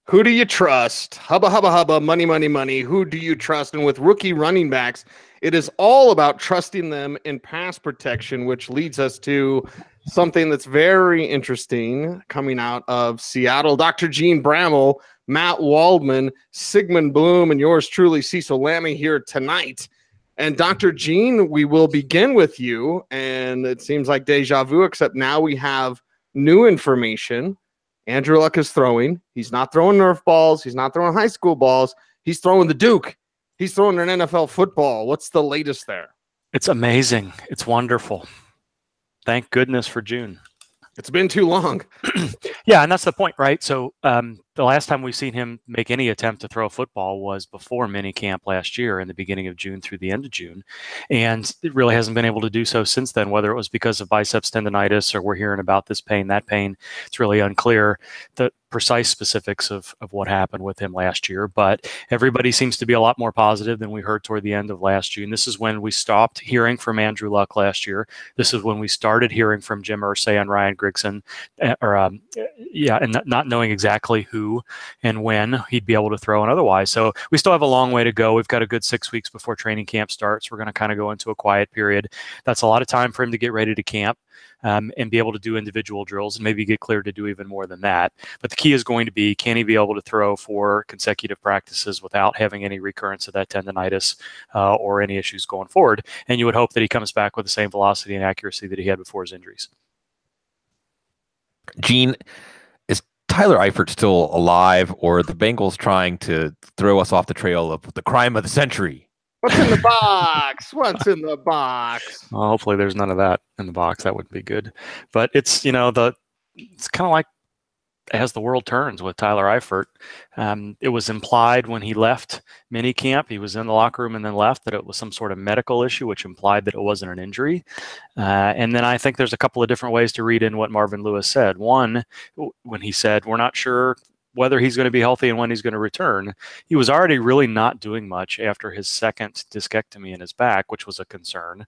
Who do you trust? Hubba, hubba, hubba, money, money, money. Who do you trust? And with rookie running backs, it is all about trusting them in pass protection, which leads us to something that's very interesting coming out of Seattle. Dr. Jene Bramel, Matt Waldman, Sigmund Bloom, and yours truly, Cecil Lammey, here tonight. And Dr. Jene, we will begin with you. And it seems like deja vu, except now we have new information. Andrew Luck is throwing. He's not throwing Nerf balls. He's not throwing high school balls. He's throwing the Duke. He's throwing an NFL football. What's the latest there? It's amazing. It's wonderful. Thank goodness for June. It's been too long. Yeah, and that's the point, right? So the last time we've seen him make any attempt to throw a football was before minicamp last year in the beginning of June through the end of June. And it really hasn't been able to do so since then, whether it was because of biceps tendonitis or we're hearing about this pain, that pain. It's really unclear the precise specifics of what happened with him last year. But everybody seems to be a lot more positive than we heard toward the end of last June. This is when we stopped hearing from Andrew Luck last year. This is when we started hearing from Jim Irsay and Ryan Grigson, and not knowing exactly who and when he'd be able to throw and otherwise. So we still have a long way to go. We've got a good 6 weeks before training camp starts. We're going to kind of go into a quiet period. That's a lot of time for him to get ready to camp. And be able to do individual drills and maybe get cleared to do even more than that. But the key is going to be, can he be able to throw 4 consecutive practices without having any recurrence of that tendonitis or any issues going forward? And you would hope that he comes back with the same velocity and accuracy that he had before his injuries. Gene, is Tyler Eifert still alive, or are the Bengals trying to throw us off the trail of the crime of the century? What's in the box? What's in the box? Well, hopefully there's none of that in the box. That would be good. But it's, it's kind of like as the world turns with Tyler Eifert. It was implied when he left minicamp, he was in the locker room and then left, that it was some sort of medical issue, which implied that it wasn't an injury. And then I think there's a couple of different ways to read in what Marvin Lewis said. One, when he said, we're not sure whether he's going to be healthy and when he's going to return, he was already really not doing much after his second discectomy in his back, which was a concern.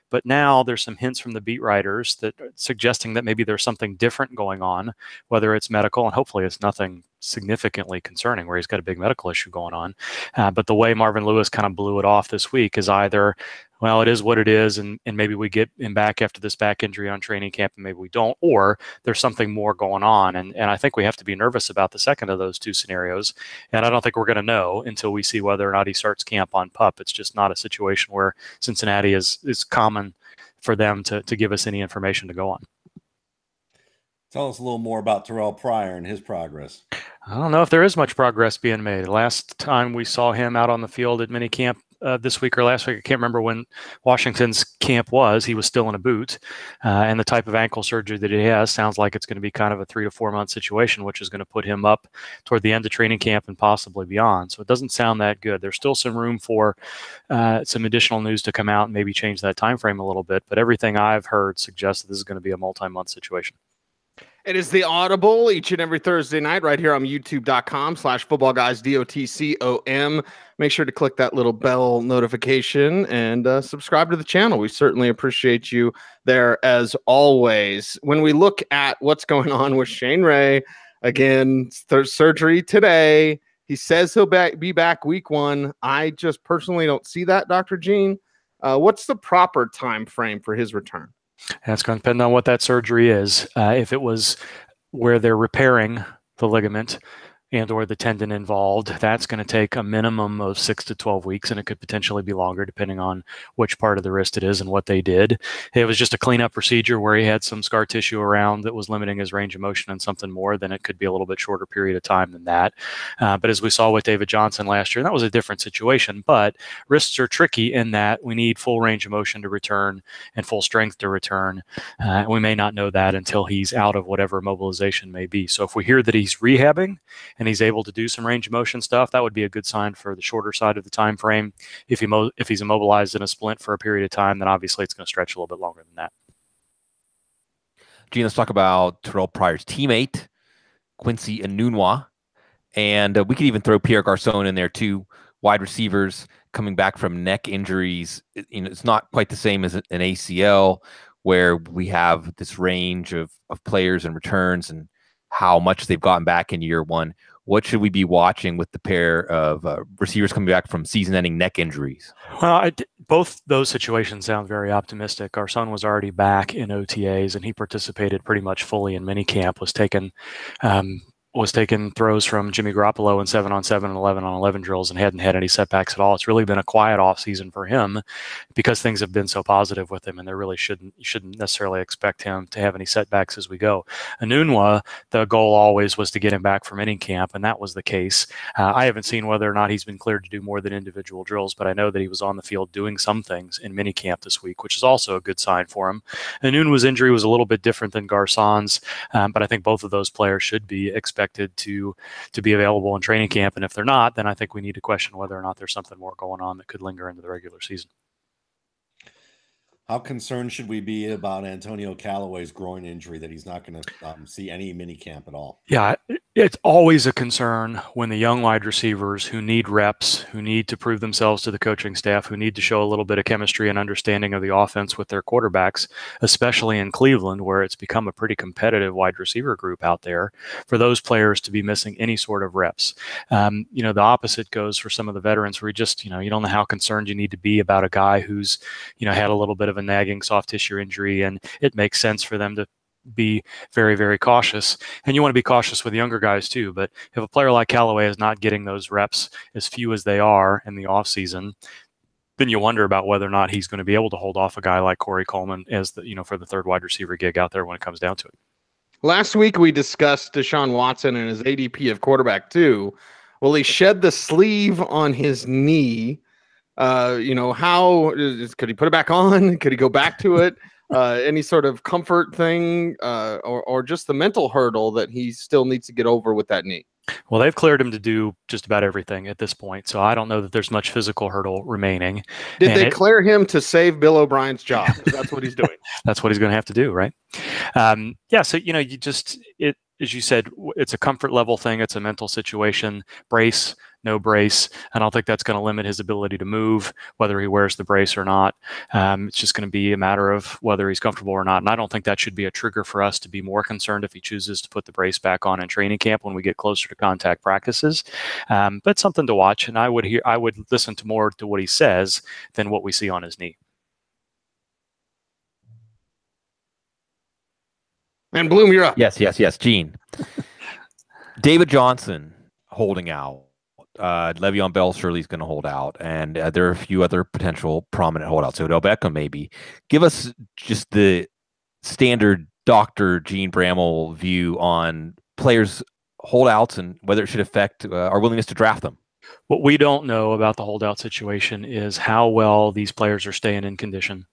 But now there's some hints from the beat writers that suggesting that maybe there's something different going on, whether it's medical, and hopefully it's nothing significantly concerning where he's got a big medical issue going on. But the way Marvin Lewis kind of blew it off this week is either, well, it is what it is, and maybe we get him back after this back injury on training camp, and maybe we don't, or there's something more going on. And I think we have to be nervous about the second of those two scenarios. And I don't think we're going to know until we see whether or not he starts camp on PUP. It's just not a situation where Cincinnati is common for them to give us any information to go on. Tell us a little more about Terrelle Pryor and his progress. I don't know if there is much progress being made. Last time we saw him out on the field at minicamp this week or last week, I can't remember when Washington's camp was, he was still in a boot. And the type of ankle surgery that he has sounds like it's going to be kind of a 3 to 4 month situation, which is going to put him up toward the end of training camp and possibly beyond. So it doesn't sound that good. There's still some room for some additional news to come out and maybe change that time frame a little bit. But everything I've heard suggests that this is going to be a multi-month situation. It is the Audible each and every Thursday night right here on youtube.com/footballguys, DOTCOM. Make sure to click that little bell notification and subscribe to the channel. We certainly appreciate you there as always. When we look at what's going on with Shane Ray, again, surgery today. He says he'll be back week 1. I just personally don't see that, Dr. Gene. What's the proper time frame for his return? That's going to depend on what that surgery is. If it was where they're repairing the ligament and or the tendon involved, that's going to take a minimum of 6 to 12 weeks, and it could potentially be longer depending on which part of the wrist it is and what they did. It was just a cleanup procedure where he had some scar tissue around that was limiting his range of motion and something more, then it could be a little bit shorter period of time than that. But as we saw with David Johnson last year, that was a different situation. But wrists are tricky in that we need full range of motion to return and full strength to return. We may not know that until he's out of whatever mobilization may be. So if we hear that he's rehabbing and he's able to do some range of motion stuff, that would be a good sign for the shorter side of the time frame. If he's immobilized in a splint for a period of time, then obviously it's going to stretch a little bit longer than that. Gene, let's talk about Terrelle Pryor's teammate, Quincy Enunwa. And we could even throw Pierre Garçon in there too. Wide receivers coming back from neck injuries. It's not quite the same as an ACL where we have this range of players and returns and how much they've gotten back in year one. What should we be watching with the pair of receivers coming back from season-ending neck injuries? Well, both those situations sound very optimistic. Our son was already back in OTAs, and he participated pretty much fully in minicamp. Was taking throws from Jimmy Garoppolo in 7-on-7 and 11-on-11 drills, and hadn't had any setbacks at all. It's really been a quiet off season for him because things have been so positive with him, and there really shouldn't necessarily expect him to have any setbacks as we go. Enunwa, the goal always was to get him back for minicamp, and that was the case. I haven't seen whether or not he's been cleared to do more than individual drills, but I know that he was on the field doing some things in minicamp this week, which is also a good sign for him. Enunwa's injury was a little bit different than Garson's, but I think both of those players should be expected to be available in training camp. And if they're not, then I think we need to question whether or not there's something more going on that could linger into the regular season. How concerned should we be about Antonio Callaway's groin injury, that he's not going to see any mini camp at all? Yeah, it's always a concern when the young wide receivers who need reps, who need to prove themselves to the coaching staff, who need to show a little bit of chemistry and understanding of the offense with their quarterbacks, especially in Cleveland, where it's become a pretty competitive wide receiver group out there, for those players to be missing any sort of reps. The opposite goes for some of the veterans, where you don't know how concerned you need to be about a guy who's, had a little bit of a nagging soft tissue injury, and it makes sense for them to be very, very cautious. And you want to be cautious with younger guys too. But if a player like Callaway is not getting those reps, as few as they are in the offseason, then you wonder about whether or not he's going to be able to hold off a guy like Corey Coleman as for the third wide receiver gig out there when it comes down to it. Last week we discussed Deshaun Watson and his ADP of quarterback too. Well, he shed the sleeve on his knee. How could he put it back on? Could he go back to it? Any sort of comfort thing, or just the mental hurdle that he still needs to get over with that knee? Well, they've cleared him to do just about everything at this point, so I don't know that there's much physical hurdle remaining. Did they clear him to save Bill O'Brien's job? That's what he's doing. That's what he's going to have to do, right? So as you said, it's a comfort level thing. It's a mental situation. Brace, no brace. I don't think that's going to limit his ability to move, whether he wears the brace or not. It's just going to be a matter of whether he's comfortable or not. And I don't think that should be a trigger for us to be more concerned if he chooses to put the brace back on in training camp when we get closer to contact practices. But something to watch. And I would listen to more to what he says than what we see on his knee. And Bloom, you're up. Yes, Gene. David Johnson holding out. Le'Veon Bell surely is going to hold out, and there are a few other potential prominent holdouts. Odell Beckham, maybe. Give us just the standard Dr. Jene Bramel view on players' holdouts and whether it should affect our willingness to draft them. What we don't know about the holdout situation is how well these players are staying in condition.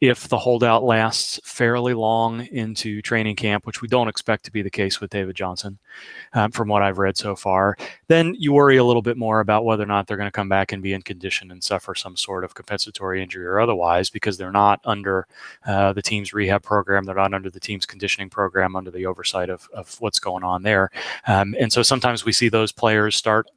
If the holdout lasts fairly long into training camp, which we don't expect to be the case with David Johnson, from what I've read so far, then you worry a little bit more about whether or not they're going to come back and be in condition and suffer some sort of compensatory injury or otherwise, because they're not under the team's rehab program. They're not under the team's conditioning program, under the oversight of what's going on there. And so sometimes we see those players start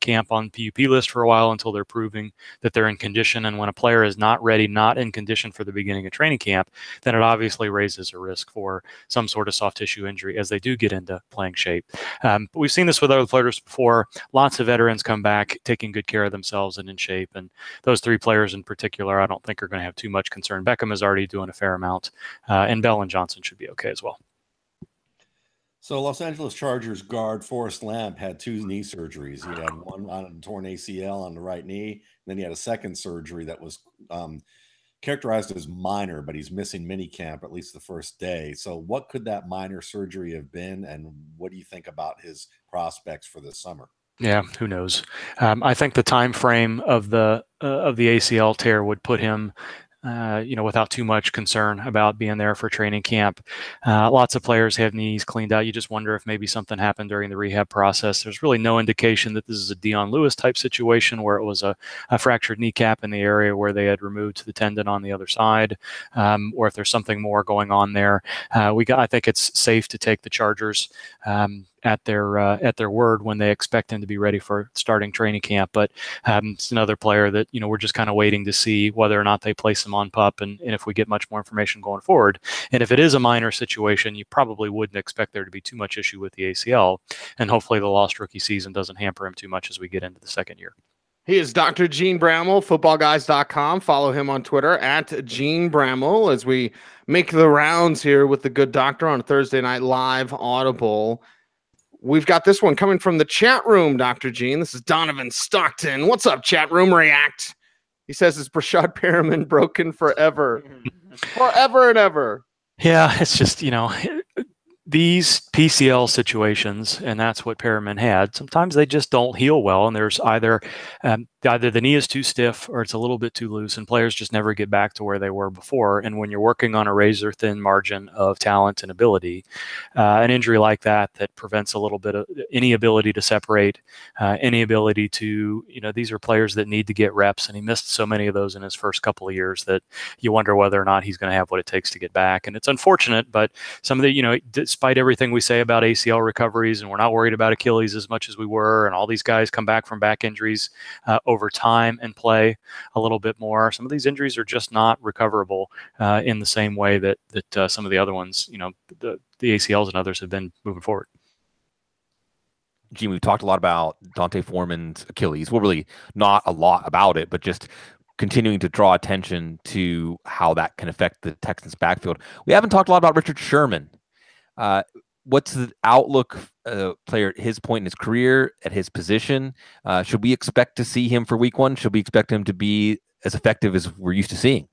camp on PUP list for a while until they're proving that they're in condition. And when a player is not ready, not in condition for the beginning of training camp, then it obviously raises a risk for some sort of soft tissue injury as they do get into playing shape. But we've seen this with other players before. Lots of veterans come back taking good care of themselves and in shape. And those three players in particular, I don't think are going to have too much concern. Beckham is already doing a fair amount, and Bell and Johnson should be okay as well. So Los Angeles Chargers guard Forrest Lamp had 2 knee surgeries. He had one on a torn ACL on the right knee, and then he had a second surgery that was characterized as minor, but he's missing minicamp at least the first day. So what could that minor surgery have been, and what do you think about his prospects for this summer? Yeah, who knows? I think the time frame of the ACL tear would put him without too much concern about being there for training camp. Lots of players have knees cleaned out. You just wonder if maybe something happened during the rehab process. There's really no indication that this is a Dion Lewis type situation where it was a fractured kneecap in the area where they had removed the tendon on the other side, or if there's something more going on there. I think it's safe to take the Chargers at their word when they expect him to be ready for starting training camp. But it's another player that we're just kind of waiting to see whether or not they place him on PUP, and if we get much more information going forward. And if it is a minor situation, you probably wouldn't expect there to be too much issue with the ACL, and hopefully the lost rookie season doesn't hamper him too much as we get into the second year. He is Dr. Jene Bramel, footballguys.com. Follow him on Twitter at Jene Bramel as we make the rounds here with the good doctor on Thursday Night Live Audible. We've got this one coming from the chat room, Dr. Jene. This is Donovan Stockton. What's up, chat room? React. He says, is Breshad Perriman broken forever? Forever and ever. Yeah, it's just, these PCL situations, and that's what Perriman had, sometimes they just don't heal well, and there's either the knee is too stiff or it's a little bit too loose, and players just never get back to where they were before. And when you're working on a razor-thin margin of talent and ability, an injury like that prevents a little bit of any ability to separate, any ability to, these are players that need to get reps, and he missed so many of those in his first couple of years that you wonder whether or not he's going to have what it takes to get back. And it's unfortunate, but some of the, despite everything we say about ACL recoveries, and we're not worried about Achilles as much as we were, and all these guys come back from back injuries over time and play a little bit more. Some of these injuries are just not recoverable in the same way that some of the other ones, the ACLs and others have been moving forward. Gene, we've talked a lot about D'Onta Foreman's Achilles. Well, really not a lot about it, but just continuing to draw attention to how that can affect the Texans backfield. We haven't talked a lot about Richard Sherman. What's the outlook player at his point in his career, at his position? Should we expect to see him for week one? Should we expect him to be as effective as we're used to seeing?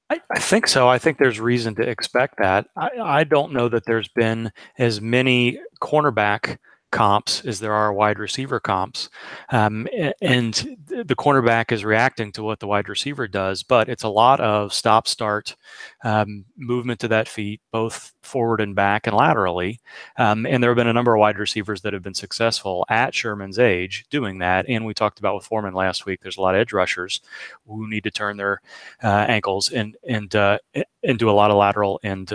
I think so. I think there's reason to expect that. I don't know that there's been as many cornerback comps as there are wide receiver comps. And the cornerback is reacting to what the wide receiver does, but it's a lot of stop-start movement to that feet, both forward and back and laterally. And there have been a number of wide receivers that have been successful at Sherman's age doing that. And we talked about with Foreman last week, there's a lot of edge rushers who need to turn their ankles and do a lot of lateral and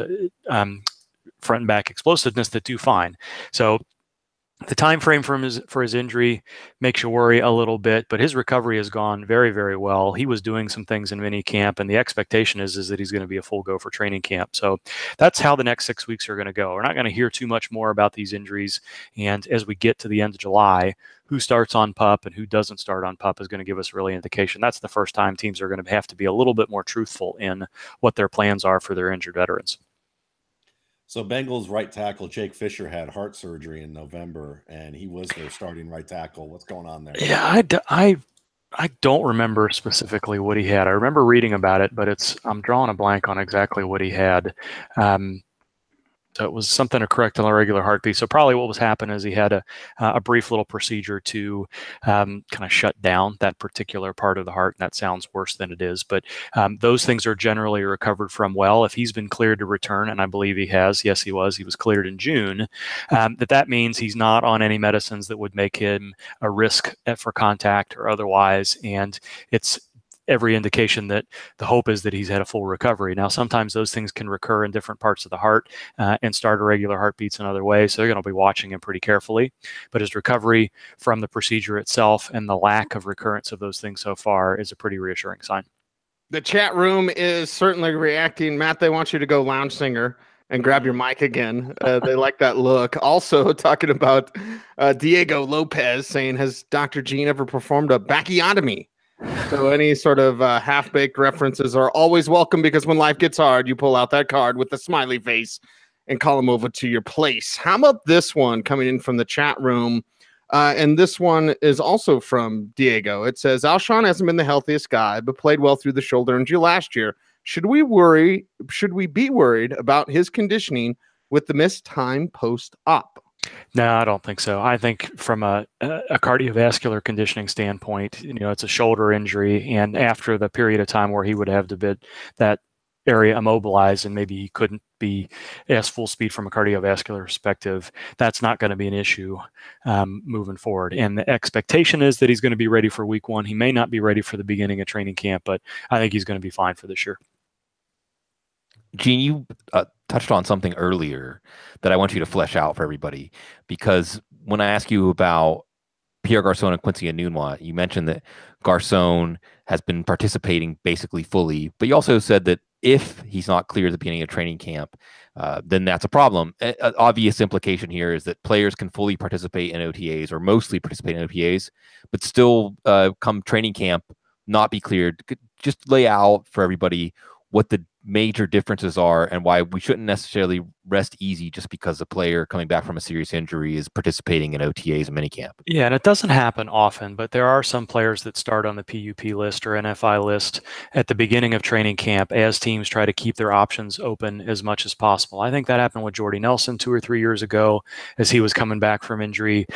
front and back explosiveness that do fine. So the time frame for his injury makes you worry a little bit, but his recovery has gone very, very well. He was doing some things in mini camp, and the expectation is that he's going to be a full go for training camp. So that's how the next 6 weeks are going to go. We're not going to hear too much more about these injuries, and as we get to the end of July, who starts on PUP and who doesn't start on PUP is going to give us really indication. That's the first time teams are going to have to be a little bit more truthful in what their plans are for their injured veterans. So Bengals right tackle Jake Fisher had heart surgery in November, and he was their starting right tackle. What's going on there? Yeah, I don't remember specifically what he had. I remember reading about it, but I'm drawing a blank on exactly what he had. So it was something to correct an irregular heartbeat. So probably what was happening is he had a brief little procedure to kind of shut down that particular part of the heart. And that sounds worse than it is. But those things are generally recovered from well. If he's been cleared to return, and I believe he has, yes, he was cleared in June, that means he's not on any medicines that would make him a risk for contact or otherwise. And it's every indication that the hope is that he's had a full recovery. Now, sometimes those things can recur in different parts of the heart and start irregular heartbeats in other ways. So they're going to be watching him pretty carefully. But his recovery from the procedure itself and the lack of recurrence of those things so far is a pretty reassuring sign. The chat room is certainly reacting. Matt, they want you to go lounge singer and grab your mic again. They like that look. Also talking about Diego Lopez saying, has Dr. Gene ever performed a backiotomy? So any sort of half-baked references are always welcome, because when life gets hard, you pull out that card with the smiley face and call them over to your place. How about this one coming in from the chat room? And this one is also from Diego. It says, Alshon hasn't been the healthiest guy, but played well through the shoulder injury last year. Should we be worried about his conditioning with the missed time post-op? No, I don't think so. I think from a cardiovascular conditioning standpoint, it's a shoulder injury, and after the period of time where he would have to be that area immobilized and maybe he couldn't be as full speed from a cardiovascular perspective, that's not going to be an issue moving forward. And the expectation is that he's going to be ready for week one. He may not be ready for the beginning of training camp, but I think he's going to be fine for this year. Gene, you touched on something earlier that I want you to flesh out for everybody, because when I ask you about Pierre Garçon and Quincy Enunwa, you mentioned that Garçon has been participating basically fully. But you also said that if he's not clear at the beginning of training camp, then that's a problem. An obvious implication here is that players can fully participate in OTAs or mostly participate in OTAs, but still come training camp not be cleared. Just lay out for everybody what the major differences are and why we shouldn't necessarily rest easy just because a player coming back from a serious injury is participating in OTAs and minicamp. Yeah, and it doesn't happen often, but there are some players that start on the PUP list or NFI list at the beginning of training camp as teams try to keep their options open as much as possible. I think that happened with Jordy Nelson 2 or 3 years ago as he was coming back from injury.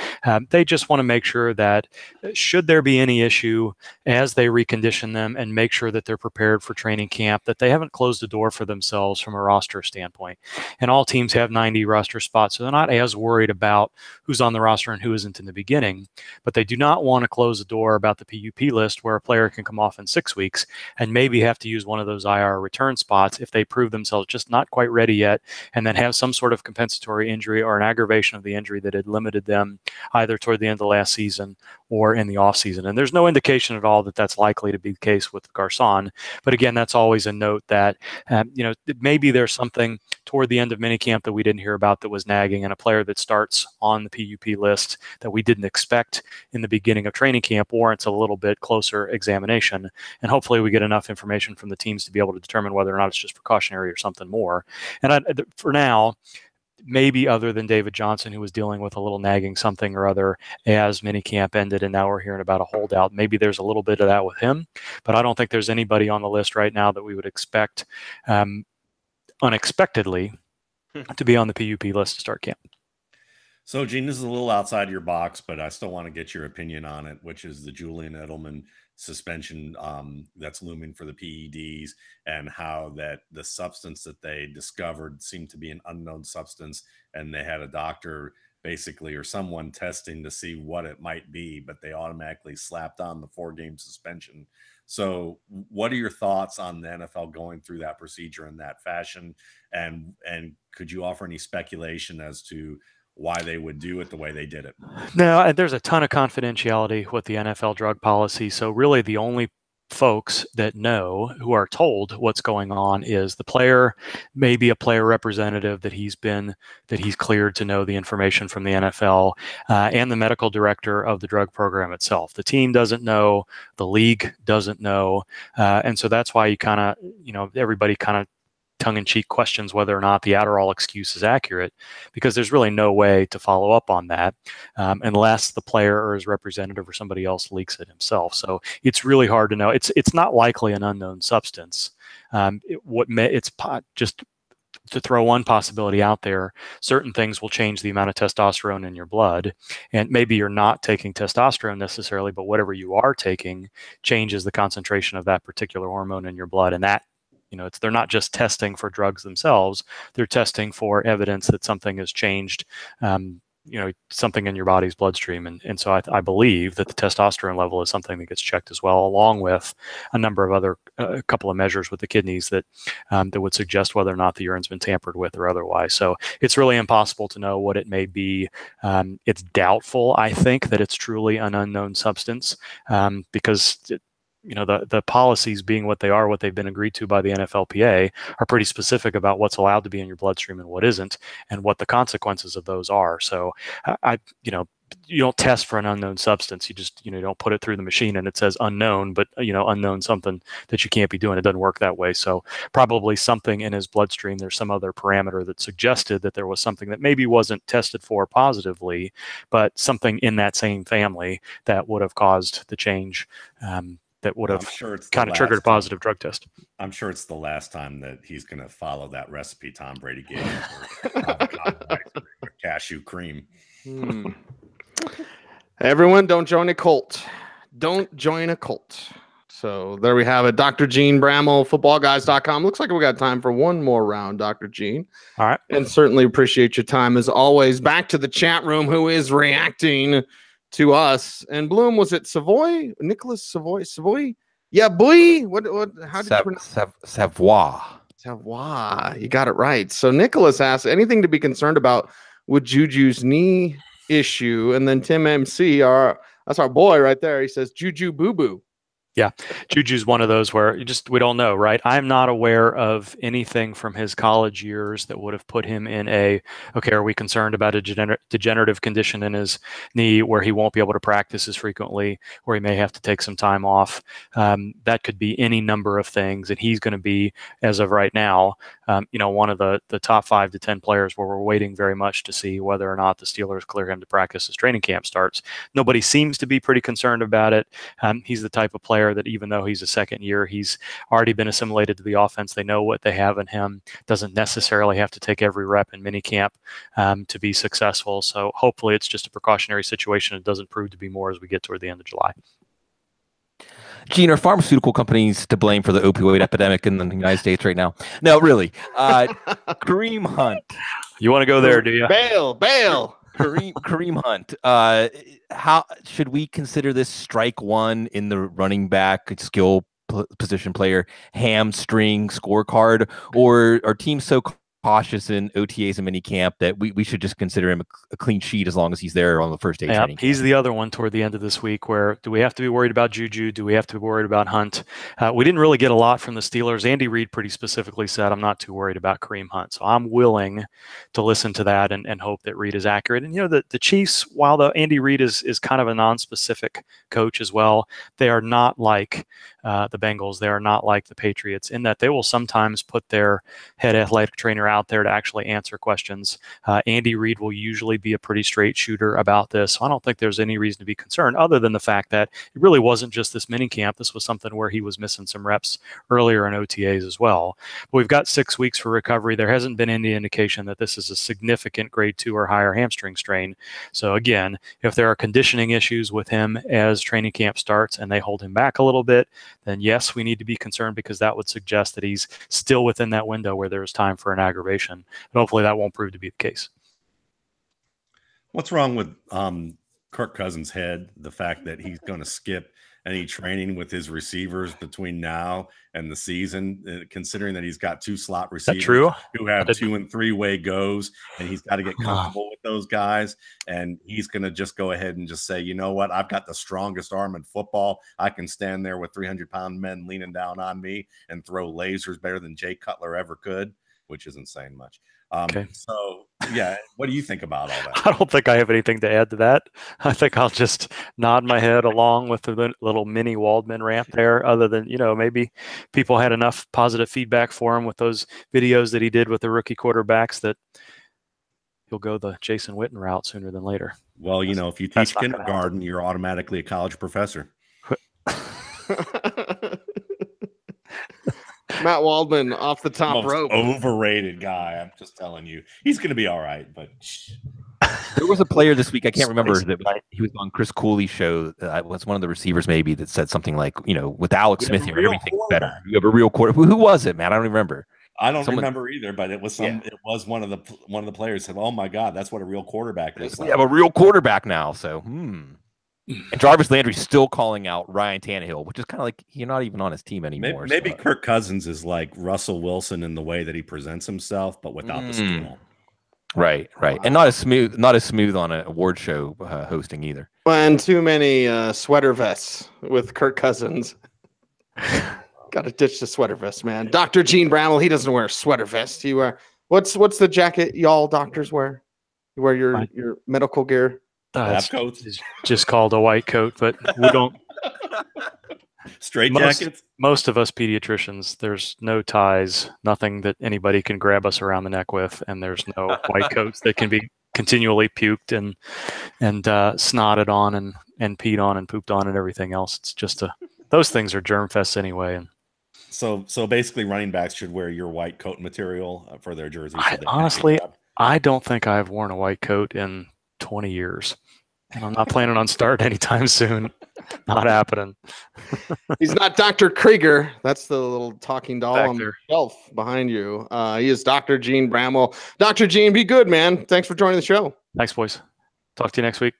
They just want to make sure that should there be any issue as they recondition them and make sure that they're prepared for training camp, that they haven't closed the door for themselves from a roster standpoint. And all teams have 90 roster spots, so they're not as worried about who's on the roster and who isn't in the beginning. But they do not want to close the door about the PUP list where a player can come off in 6 weeks and maybe have to use one of those IR return spots if they prove themselves just not quite ready yet, and then have some sort of compensatory injury or an aggravation of the injury that had limited them either toward the end of last season or in the offseason. And there's no indication at all that that's likely to be the case with Carson. But again, that's always a note that maybe there's something toward the end of minicamp that we didn't hear about that was nagging, and a player that starts on the PUP list that we didn't expect in the beginning of training camp warrants a little bit closer examination. And hopefully we get enough information from the teams to be able to determine whether or not it's just precautionary or something more. And for now, maybe other than David Johnson, who was dealing with a little nagging something or other as minicamp ended, and now we're hearing about a holdout. Maybe there's a little bit of that with him, but I don't think there's anybody on the list right now that we would expect unexpectedly to be on the PUP list to start camp. So, Gene, this is a little outside your box, but I still want to get your opinion on it, which is the Julian Edelman suspension that's looming for the PEDs, and how that the substance that they discovered seemed to be an unknown substance, and they had a doctor basically or someone testing to see what it might be, but they automatically slapped on the 4-game suspension. So what are your thoughts on the NFL going through that procedure in that fashion? And could you offer any speculation as to why they would do it the way they did it? No, there's a ton of confidentiality with the NFL drug policy. So really the only folks that know, who are told what's going on, is the player, maybe a player representative that he's cleared to know the information from the NFL, and the medical director of the drug program itself. The team doesn't know, the league doesn't know, and so that's why you kind of, everybody kind of tongue-in-cheek questions whether or not the Adderall excuse is accurate, because there's really no way to follow up on that unless the player or his representative or somebody else leaks it himself. So it's really hard to know. It's not likely an unknown substance. Just to throw one possibility out there, certain things will change the amount of testosterone in your blood, and maybe you're not taking testosterone necessarily, but whatever you are taking changes the concentration of that particular hormone in your blood, and that, they're not just testing for drugs themselves, they're testing for evidence that something has changed, something in your body's bloodstream. And so I believe that the testosterone level is something that gets checked as well, along with a number of other, a couple of measures with the kidneys that would suggest whether or not the urine's been tampered with or otherwise. So it's really impossible to know what it may be. It's doubtful, I think, that it's truly an unknown substance, because the policies being what they are, what they've been agreed to by the NFLPA, are pretty specific about what's allowed to be in your bloodstream and what isn't, and what the consequences of those are. So you don't test for an unknown substance. You just, don't put it through the machine and it says unknown, but, unknown something that you can't be doing. It doesn't work that way. So probably something in his bloodstream, there's some other parameter that suggested that there was something that maybe wasn't tested for positively, but something in that same family that would have caused the change, that would have kind of triggered a positive drug test. I'm sure it's the last time that he's going to follow that recipe Tom Brady gave for cashew cream. Everyone, don't join a cult. Don't join a cult. So there we have it. Dr. Jene Bramel, footballguys.com. Looks like we got time for one more round, Dr. Jene. All right. And certainly appreciate your time as always. Back to the chat room, who is reacting to us. And Bloom, was it Savoy? Nicholas Savoy? Yeah, boy. What how did you pronounce Savoy. Savoy. You got it right. So Nicholas asked, anything to be concerned about with Juju's knee issue? And then Tim MC, that's our boy right there. He says, Juju boo-boo. Yeah, Juju's one of those where we don't know, right? I'm not aware of anything from his college years that would have put him in okay, are we concerned about a degenerative condition in his knee where he won't be able to practice as frequently, where he may have to take some time off? That could be any number of things, and he's going to be, as of right now, one of the top 5 to 10 players where we're waiting very much to see whether or not the Steelers clear him to practice as training camp starts. Nobody seems to be pretty concerned about it. He's the type of player that even though he's a second year, he's already been assimilated to the offense. They know what they have in him. Doesn't necessarily have to take every rep in minicamp to be successful. So hopefully it's just a precautionary situation. It doesn't prove to be more as we get toward the end of July. Gene, are pharmaceutical companies to blame for the opioid epidemic in the United States right now? No, really. Kareem Hunt. You want to go there, do you? Bail. Kareem Hunt. How should we consider this strike one in the running back skill position player hamstring scorecard, or are teams so cautious in OTAs and minicamp that we should just consider him a clean sheet as long as he's there on the first day training? He's the other one toward the end of this week where do we have to be worried about Juju? Do we have to be worried about Hunt? We didn't really get a lot from the Steelers. Andy Reid pretty specifically said, I'm not too worried about Kareem Hunt. So I'm willing to listen to that and hope that Reid is accurate. And, the Chiefs, while Andy Reid is kind of a non-specific coach as well, they are not like the Bengals. They are not like the Patriots in that they will sometimes put their head athletic trainer out there to actually answer questions. Andy Reid will usually be a pretty straight shooter about this. So I don't think there's any reason to be concerned other than the fact that it really wasn't just this mini camp. This was something where he was missing some reps earlier in OTAs as well. But we've got 6 weeks for recovery. There hasn't been any indication that this is a significant grade 2 or higher hamstring strain. So again, if there are conditioning issues with him as training camp starts and they hold him back a little bit, then yes, we need to be concerned because that would suggest that he's still within that window where there's time for an aggravation. But hopefully that won't prove to be the case. What's wrong with Kirk Cousins' head? The fact that he's going to skip any training with his receivers between now and the season, considering that he's got 2 slot receivers who have 2 and 3 way goes, and he's got to get comfortable with those guys. And he's going to just go ahead and just say, you know what? I've got the strongest arm in football. I can stand there with 300-pound men leaning down on me and throw lasers better than Jay Cutler ever could, which isn't saying much. Okay. So, yeah, what do you think about all that? I don't think I have anything to add to that. I think I'll just nod my head along with the little mini Waldman rant there, other than, maybe people had enough positive feedback for him with those videos that he did with the rookie quarterbacks that he'll go the Jason Witten route sooner than later. Well, if you teach kindergarten, you're automatically a college professor. Matt Waldman off the top rope. Overrated guy. I'm just telling you. He's going to be all right, but there was a player this week, I can't remember, he was on Chris Cooley's show. It was one of the receivers maybe that said something like, with Alex Smith here, everything's better. You have a real quarterback. Who was it, man? I don't remember. I don't remember either, but it was it was one of the players said, "Oh my God, that's what a real quarterback is." We have a real quarterback now, so And Jarvis Landry's still calling out Ryan Tannehill, which is kind of like you're not even on his team anymore. Maybe Kirk Cousins is like Russell Wilson in the way that he presents himself, but without the skill. Right. And not as smooth on an award show hosting either. And too many sweater vests with Kirk Cousins. Got to ditch the sweater vest, man. Dr. Jene Bramel, he doesn't wear a sweater vest. You wear what's the jacket y'all doctors wear? You wear your medical gear. It's just called a white coat, but we don't. Straight jackets? Most of us pediatricians, there's no ties, nothing that anybody can grab us around the neck with, and there's no white coats that can be continually puked and snotted on and peed on and pooped on and everything else. It's just those things are germ fests anyway. And so basically, running backs should wear your white coat material for their jerseys. Honestly, I don't think I've worn a white coat in 20 years. I'm not planning on starting anytime soon. Not happening. He's not Dr. Krieger. That's the little talking doll on the shelf behind you. He is Dr. Jene Bramel. Dr. Jene, be good, man. Thanks for joining the show. Thanks, boys. Talk to you next week.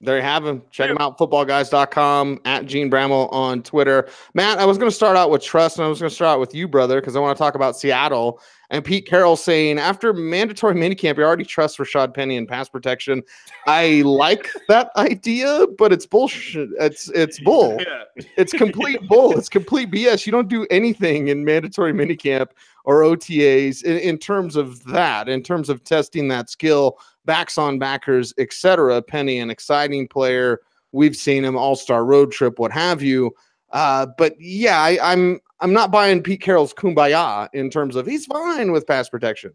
There you have him. Check him out, footballguys.com, at Jene Bramel on Twitter. Matt, I was going to start out with trust, and I was going to start out with you, brother, because I want to talk about Seattle. And Pete Carroll saying, after mandatory minicamp, you already trust Rashad Penny in pass protection. I like that idea, but it's bullshit. It's bull. Yeah. It's complete bull. It's complete BS. You don't do anything in mandatory minicamp or OTAs in terms of that, in terms of testing that skill, backs on backers, etc. Penny, an exciting player. We've seen him all-star road trip, what have you. But yeah, I'm not buying Pete Carroll's kumbaya in terms of he's fine with pass protection.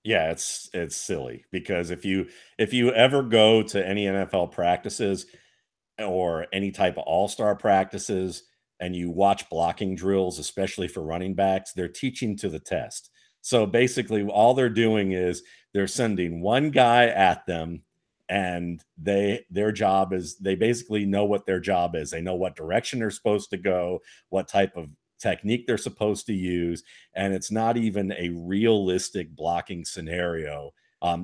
Yeah, it's silly, because if you ever go to any NFL practices or any type of all-star practices and you watch blocking drills, especially for running backs, they're teaching to the test. So basically all they're doing is they're sending one guy at them, and their job is, they basically know what their job is. They know what direction they're supposed to go, what type of technique they're supposed to use, and it's not even a realistic blocking scenario.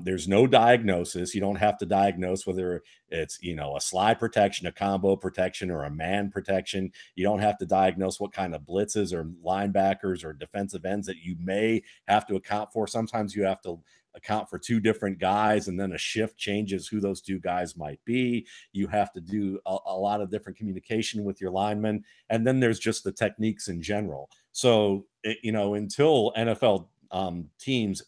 There's no diagnosis. You don't have to diagnose whether it's, a slide protection, a combo protection, or a man protection. You don't have to diagnose what kind of blitzes or linebackers or defensive ends that you may have to account for. Sometimes you have to account for two different guys, and then a shift changes who those two guys might be. You have to do a lot of different communication with your linemen. And then there's just the techniques in general. So, until NFL teams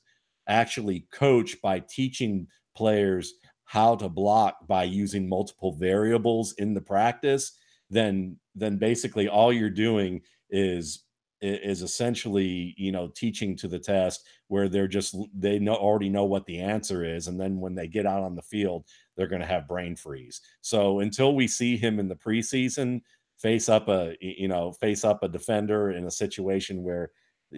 actually coach by teaching players how to block by using multiple variables in the practice, then basically all you're doing is essentially, teaching to the test, where they already know what the answer is. And then when they get out on the field, they're going to have brain freeze. So until we see him in the preseason face up a defender in a situation where,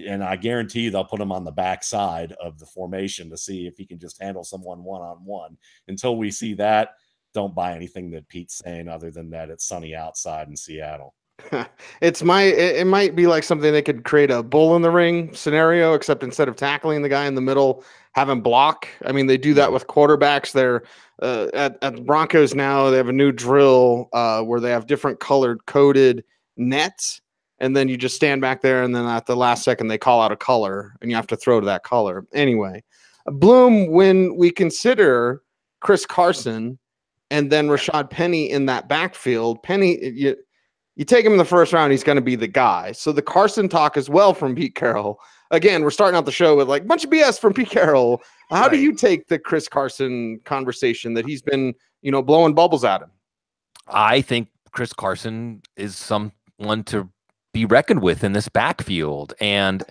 and I guarantee they'll put him on the backside of the formation to see if he can just handle someone one-on-one. Until we see that, don't buy anything that Pete's saying, other than that it's sunny outside in Seattle. It might be like something they could create a bull in the ring scenario, except instead of tackling the guy in the middle, have him block. I mean, they do that with quarterbacks. They're at the Broncos now. They have a new drill where they have different coded nets, and then you just stand back there, and then at the last second they call out a color, and you have to throw to that color. Anyway, Bloom, when we consider Chris Carson and then Rashad Penny in that backfield, Penny, you take him in the first round, he's going to be the guy. So the Carson talk as well from Pete Carroll. Again, we're starting out the show with like a bunch of BS from Pete Carroll. How do you take the Chris Carson conversation that he's been, blowing bubbles at him? I think Chris Carson is someone to be reckoned with in this backfield. And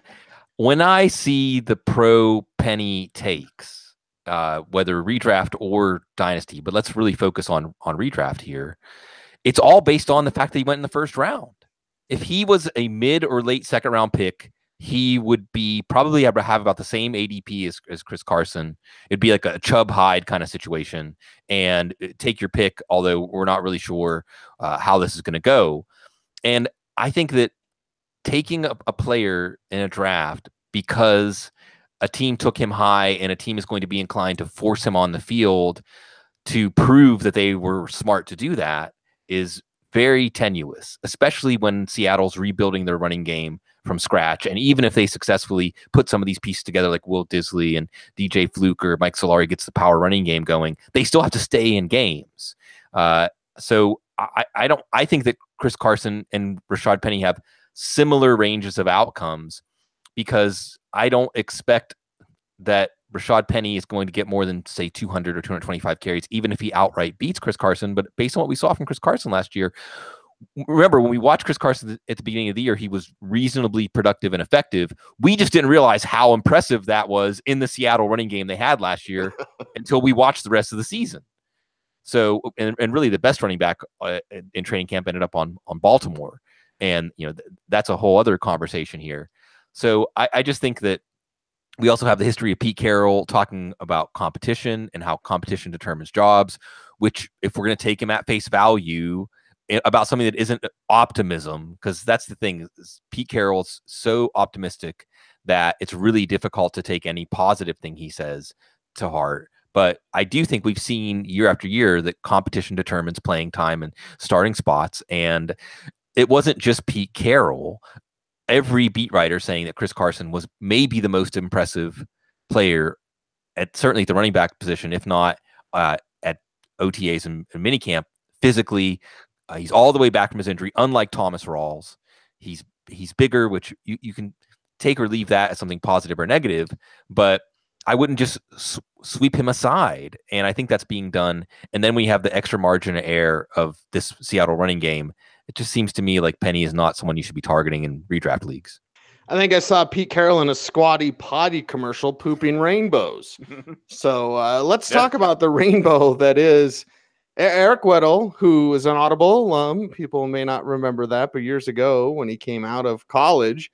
when I see the pro Penny takes, whether redraft or dynasty, but let's really focus on redraft here, it's all based on the fact that he went in the first round. If he was a mid or late second round pick, he would be probably have about the same ADP as Chris Carson. It'd be like a Chubb Hyde kind of situation, and take your pick, although we're not really sure how this is going to go. And I think that taking a player in a draft because a team took him high and a team is going to be inclined to force him on the field to prove that they were smart to do that is very tenuous, especially when Seattle's rebuilding their running game from scratch. And even if they successfully put some of these pieces together, like Will Disley and DJ Fluke or Mike Solari gets the power running game going, they still have to stay in games. So I think that Chris Carson and Rashad Penny have similar ranges of outcomes, because I don't expect that Rashad Penny is going to get more than, say, 200 or 225 carries, even if he outright beats Chris Carson. But based on what we saw from Chris Carson last year, remember when we watched Chris Carson at the beginning of the year, he was reasonably productive and effective. We just didn't realize how impressive that was in the Seattle running game they had last year until we watched the rest of the season. So, and really the best running back in training camp ended up on Baltimore. And, that's a whole other conversation here. So I just think that we also have the history of Pete Carroll talking about competition and how competition determines jobs, which, if we're going to take him at face value about something that isn't optimism, because that's the thing, is Pete Carroll's so optimistic that it's really difficult to take any positive thing he says to heart. But I do think we've seen year after year that competition determines playing time and starting spots. And it wasn't just Pete Carroll. Every beat writer saying that Chris Carson was maybe the most impressive player certainly at the running back position, if not at OTAs and minicamp. Physically, he's all the way back from his injury, unlike Thomas Rawls. He's bigger, which you can take or leave that as something positive or negative, but I wouldn't just sweep him aside. And I think that's being done. And then we have the extra margin of error of this Seattle running game. It just seems to me like Penny is not someone you should be targeting in redraft leagues. I think I saw Pete Carroll in a Squatty Potty commercial pooping rainbows. So let's talk about the rainbow that is Eric Weddle, who is an Audible alum. People may not remember that, but years ago when he came out of college,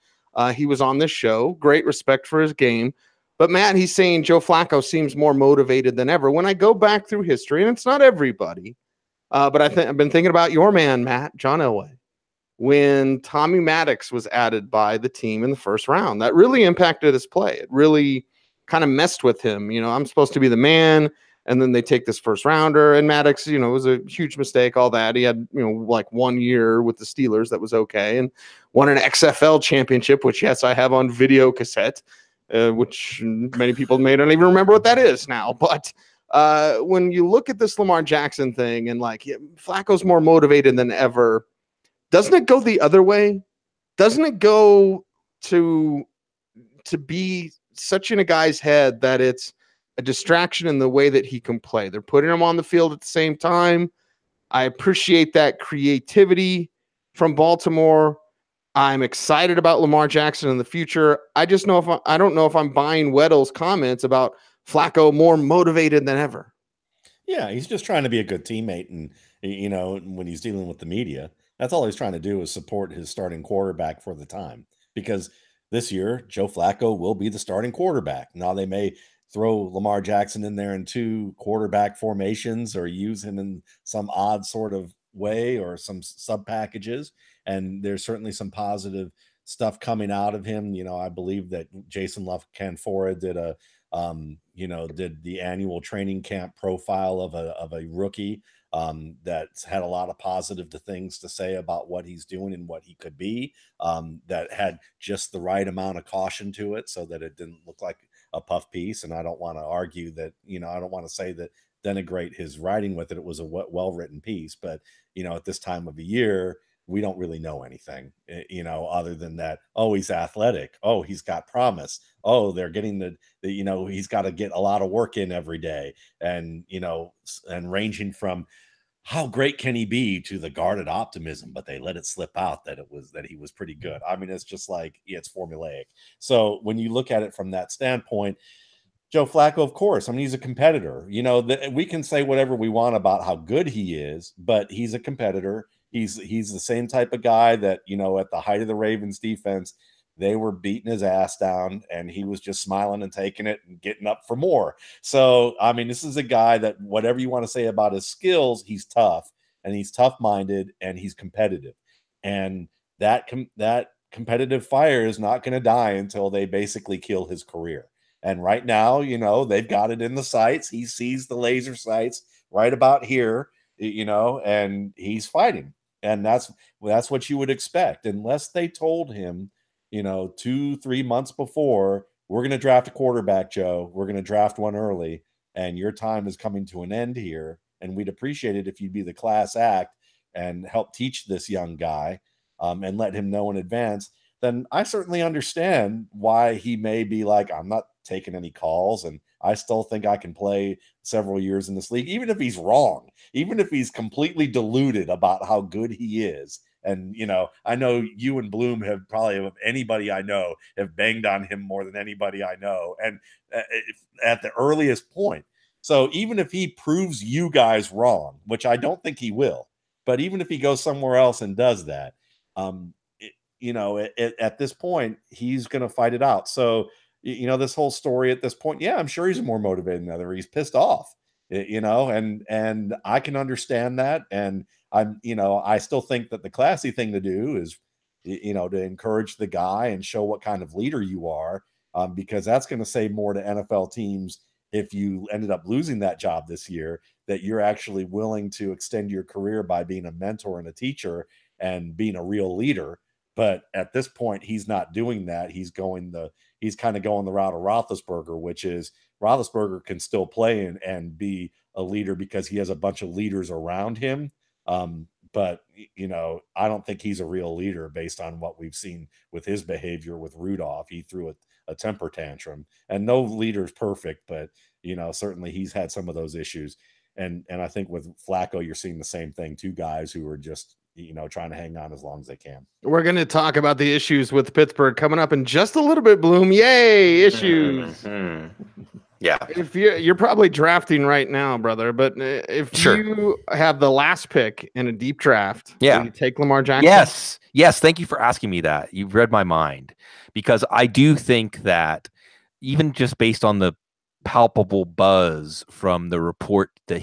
he was on this show. Great respect for his game. But Matt, he's saying Joe Flacco seems more motivated than ever. When I go back through history, and it's not everybody, but I've been thinking about your man, Matt, John Elway, when Tommy Maddox was added by the team in the first round. That really impacted his play. It really kind of messed with him. You know, I'm supposed to be the man, and then they take this first rounder, and Maddox, you know, was a huge mistake, all that. He had, you know, like 1 year with the Steelers that was okay, and won an XFL championship, which, yes, I have on video cassette, which many people may not even remember what that is now. But when you look at this Lamar Jackson thing and like Flacco's more motivated than ever, doesn't it go the other way? Doesn't it go to be such in a guy's head that it's a distraction in the way that he can play? They're putting him on the field at the same time. I appreciate that creativity from Baltimore. I'm excited about Lamar Jackson in the future. I don't know if I'm buying Weddle's comments about Flacco more motivated than ever. Yeah, he's just trying to be a good teammate, and you know, when he's dealing with the media, that's all he's trying to do is support his starting quarterback for the time. Because this year, Joe Flacco will be the starting quarterback. Now they may throw Lamar Jackson in there in 2 quarterback formations or use him in some odd sort of way or some sub packages. And there's certainly some positive stuff coming out of him. You know, I believe that Jason Canfora did did the annual training camp profile of a rookie that's had a lot of positive things to say about what he's doing and what he could be, that had just the right amount of caution to it so that it didn't look like a puff piece. And I don't want to argue that, you know, I don't want to say that denigrate his writing with it. It was a well-written piece, but, you know, at this time of the year, we don't really know anything, you know, other than that. Oh, he's athletic. Oh, he's got promise. Oh, they're getting the you know, he's got to get a lot of work in every day. And, you know, and ranging from how great can he be to the guarded optimism, but they let it slip out that he was pretty good. I mean, it's just like, yeah, it's formulaic. So when you look at it from that standpoint, Joe Flacco, of course, I mean, he's a competitor. You know, we can say whatever we want about how good he is, but he's a competitor. He's the same type of guy that, you know, at the height of the Ravens defense, they were beating his ass down and he was just smiling and taking it and getting up for more. So, I mean, this is a guy that whatever you want to say about his skills, he's tough and he's tough-minded and he's competitive. And that competitive fire is not going to die until they basically kill his career. And right now, you know, they've got it in the sights. He sees the laser sights right about here, you know, and he's fighting. And that's what you would expect, unless they told him, you know, 2-3 months before, we're going to draft a quarterback, Joe. We're going to draft one early, and your time is coming to an end here. And we'd appreciate it if you'd be the class act and help teach this young guy and let him know in advance. Then I certainly understand why he may be like, I'm not taking any calls, and I still think I can play several years in this league, even if he's wrong, even if he's completely deluded about how good he is. And, you know, I know you and Bloom have probably, of anybody I know, have banged on him more than anybody I know, and at the earliest point. So even if he proves you guys wrong, which I don't think he will, but even if he goes somewhere else and does that, you know, at this point, he's going to fight it out. So, you know, this whole story at this point, yeah, I'm sure he's more motivated than the other. He's pissed off, you know, and I can understand that. And you know, I still think that the classy thing to do is, you know, to encourage the guy and show what kind of leader you are, because that's going to say more to NFL teams if you ended up losing that job this year, that you're actually willing to extend your career by being a mentor and a teacher and being a real leader. But at this point, he's not doing that. He's kind of going the route of Roethlisberger, which is Roethlisberger can still play and be a leader because he has a bunch of leaders around him. But, I don't think he's a real leader based on what we've seen with his behavior with Rudolph. He threw a temper tantrum, and no leader's perfect, but, certainly he's had some of those issues. And I think with Flacco, you're seeing the same thing. Two guys who are just, trying to hang on as long as they can. We're going to talk about the issues with Pittsburgh coming up in just a little bit, Bloom. Yay, issues. Mm-hmm. Yeah. If you're probably drafting right now, brother, but if you have the last pick in a deep draft, will you take Lamar Jackson? Yes. Thank you for asking me that. You've read my mind, because I do think that even just based on the palpable buzz from the report that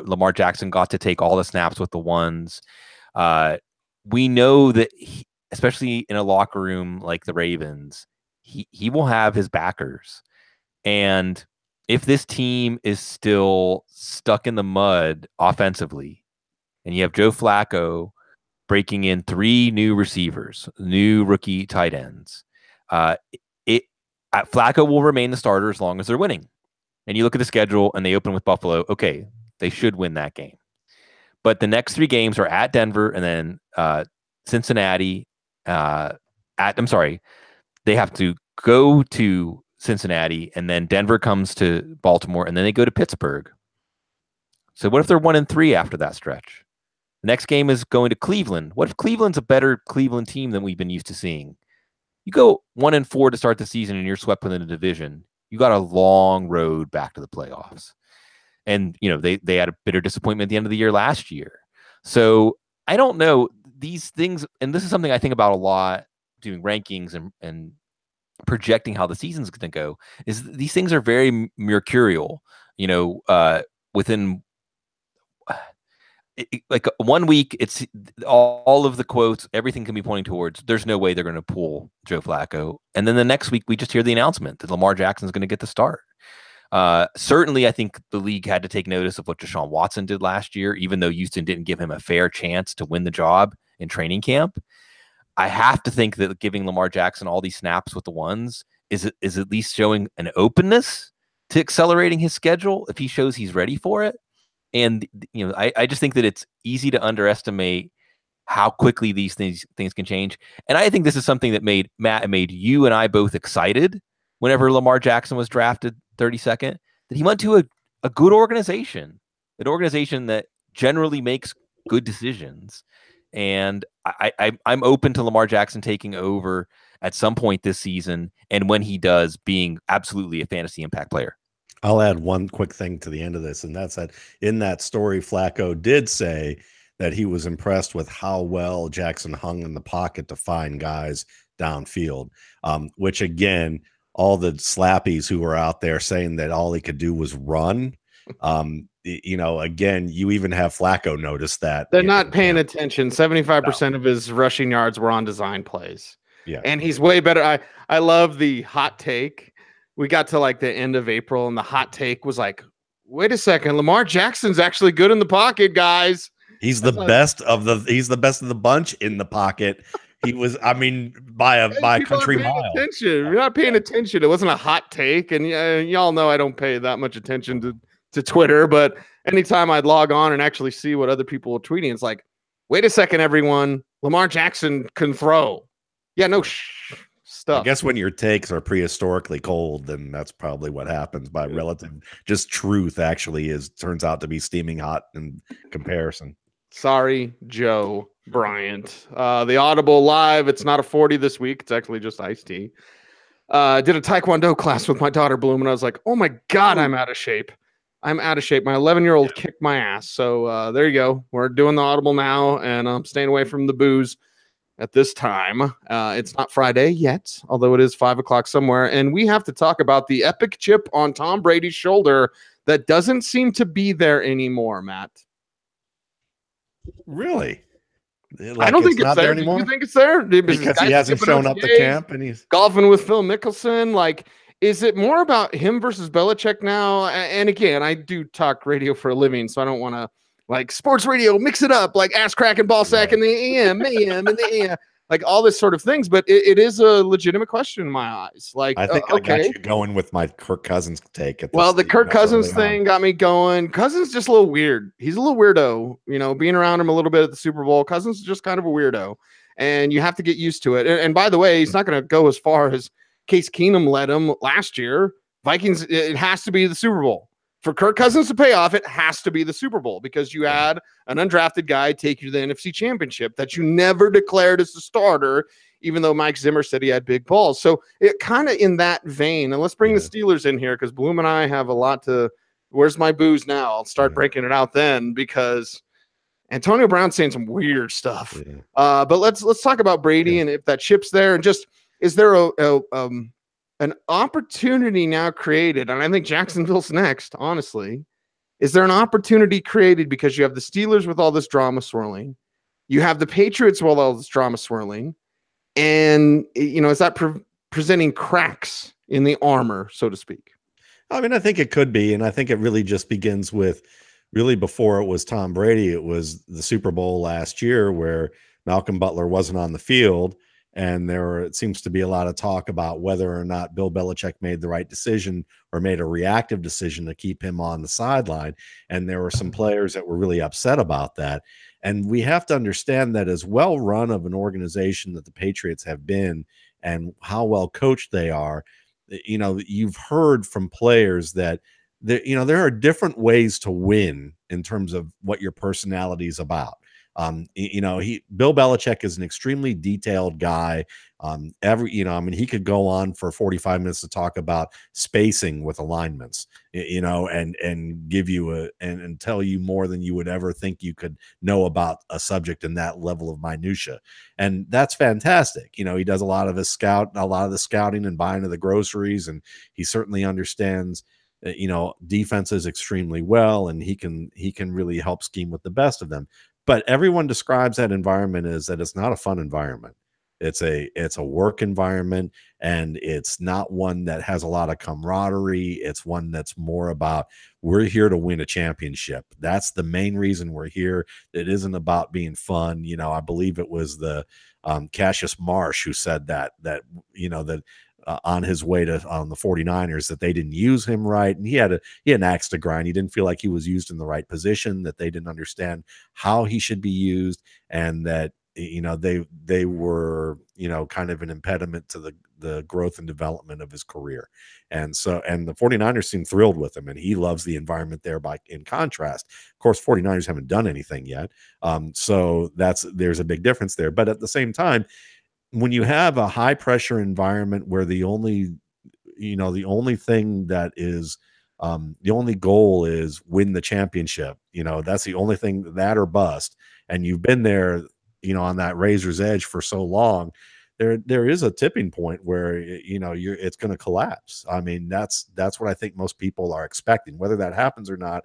Lamar Jackson got to take all the snaps with the ones, we know that especially in a locker room like the Ravens, he will have his backers. And if this team is still stuck in the mud offensively, and you have Joe Flacco breaking in 3 new receivers, new rookie tight ends, Flacco will remain the starter as long as they're winning. And you look at the schedule and they open with Buffalo. Okay, they should win that game. But the next 3 games are at Denver and then Cincinnati. They have to go to Cincinnati, and then Denver comes to Baltimore, and then they go to Pittsburgh. So what if they're 1-3 after that stretch? The next game is going to Cleveland. What if Cleveland's a better Cleveland team than we've been used to seeing? You go 1-4 to start the season, and you're swept within the division. You got a long road back to the playoffs. And, they had a bitter disappointment at the end of the year last year. So I don't know these things. And this is something I think about a lot doing rankings and projecting how the season's going to go, is these things are very mercurial, within like 1 week, it's all of the quotes, everything can be pointing towards, there's no way they're going to pull Joe Flacco. And then the next week we just hear the announcement that Lamar Jackson is going to get the start. Certainly, I think the league had to take notice of what Deshaun Watson did last year, even though Houston didn't give him a fair chance to win the job in training camp. I have to think that giving Lamar Jackson all these snaps with the ones is at least showing an openness to accelerating his schedule if he shows he's ready for it. And I just think that it's easy to underestimate how quickly these things can change. And I think this is something that made you and I both excited whenever Lamar Jackson was drafted 32nd, that he went to a good organization, an organization that generally makes good decisions. And I'm open to Lamar Jackson taking over at some point this season, and when he does, being absolutely a fantasy impact player. I'll add one quick thing to the end of this, and that's that in that story, Flacco did say that he was impressed with how well Jackson hung in the pocket to find guys downfield, which again, all the slappies who were out there saying that all he could do was run, again, you even have Flacco notice that. They're not paying attention. 75% of his rushing yards were on design plays. Yeah. And he's way better. I love the hot take. We got to like the end of April, and the hot take was like, wait a second, Lamar Jackson's actually good in the pocket, guys. He's the best of the bunch in the pocket. He was, by a country mile. You're not paying attention. It wasn't a hot take. And y'all know I don't pay that much attention to Twitter, but anytime I'd log on and actually see what other people were tweeting, it's like, wait a second, everyone, Lamar Jackson can throw. Yeah, no stuff. I guess when your takes are prehistorically cold, then that's probably what happens. By relative, just truth actually turns out to be steaming hot in comparison. Sorry, Joe Bryant. The Audible Live, it's not a 40 this week. It's actually just iced tea. Did a Taekwondo class with my daughter, Bloom, and I was like, oh my God, I'm out of shape. My 11-year-old kicked my ass. So there you go. We're doing the Audible now, and I'm staying away from the booze at this time. It's not Friday yet, although it is 5 o'clock somewhere. And we have to talk about the epic chip on Tom Brady's shoulder that doesn't seem to be there anymore, Matt. Really? I don't think it's there anymore. You think it's there? Because he hasn't shown up to camp and he's golfing with Phil Mickelson. Like, Is it more about him versus Belichick now? And again, I do talk radio for a living, so I don't want to like sports radio, mix it up like ass crack and ball sack in the AM, and the AM, like all this sort of things. But it is a legitimate question in my eyes. Like, I think I got you going with my Kirk Cousins take. Well, the Kirk Cousins thing got me going. Cousins just a little weird. He's a little weirdo. You know, being around him a little bit at the Super Bowl, Cousins is just kind of a weirdo, and you have to get used to it. And by the way, he's not going to go as far as Case Keenum led him last year. Vikings, it has to be the Super Bowl. For Kirk Cousins to pay off, it has to be the Super Bowl because you had an undrafted guy take you to the NFC Championship that you never declared as the starter, even though Mike Zimmer said he had big balls. So it kind of in that vein. And let's bring the Steelers in here because Bloom and I have a lot to – where's my booze now? I'll start breaking it out then because Antonio Brown's saying some weird stuff. But let's talk about Brady and if that ship's there and just is there an opportunity now created, and I think Jacksonville's next, honestly. Is there an opportunity created because you have the Steelers with all this drama swirling, you have the Patriots with all this drama swirling, and, you know, is that presenting cracks in the armor, so to speak? I mean, I think it could be, and I think it really just begins with really before it was Tom Brady, it was the Super Bowl last year where Malcolm Butler wasn't on the field. And it seems to be a lot of talk about whether or not Bill Belichick made the right decision or made a reactive decision to keep him on the sideline. And there were some players that were really upset about that. And we have to understand that as well run of an organization that the Patriots have been and how well coached they are, you know, you've heard from players that there are different ways to win in terms of what your personality is about. Bill Belichick is an extremely detailed guy. He could go on for 45 minutes to talk about spacing with alignments, and give you and tell you more than you would ever think you could know about a subject in that level of minutia. And that's fantastic. You know, he does a lot of the scouting and buying of the groceries, and he certainly understands defenses extremely well, and he can really help scheme with the best of them. But everyone describes that environment as that it's not a fun environment. It's a work environment, and it's not one that has a lot of camaraderie. It's one that's more about we're here to win a championship. That's the main reason we're here. It isn't about being fun. You know, I believe it was the Cassius Marsh who said that on his way to the 49ers that they didn't use him right. And he had an axe to grind. He didn't feel like he was used in the right position, that they didn't understand how he should be used, and that, they were, kind of an impediment to the growth and development of his career. And the 49ers seem thrilled with him, and he loves the environment there in contrast. Of course, 49ers haven't done anything yet. So there's a big difference there. But at the same time, when you have a high pressure environment where the only thing that is the only goal is win the championship, that's the only thing, that or bust. And you've been there, on that razor's edge for so long, there is a tipping point where, it's going to collapse. I mean, that's what I think most people are expecting. Whether that happens or not,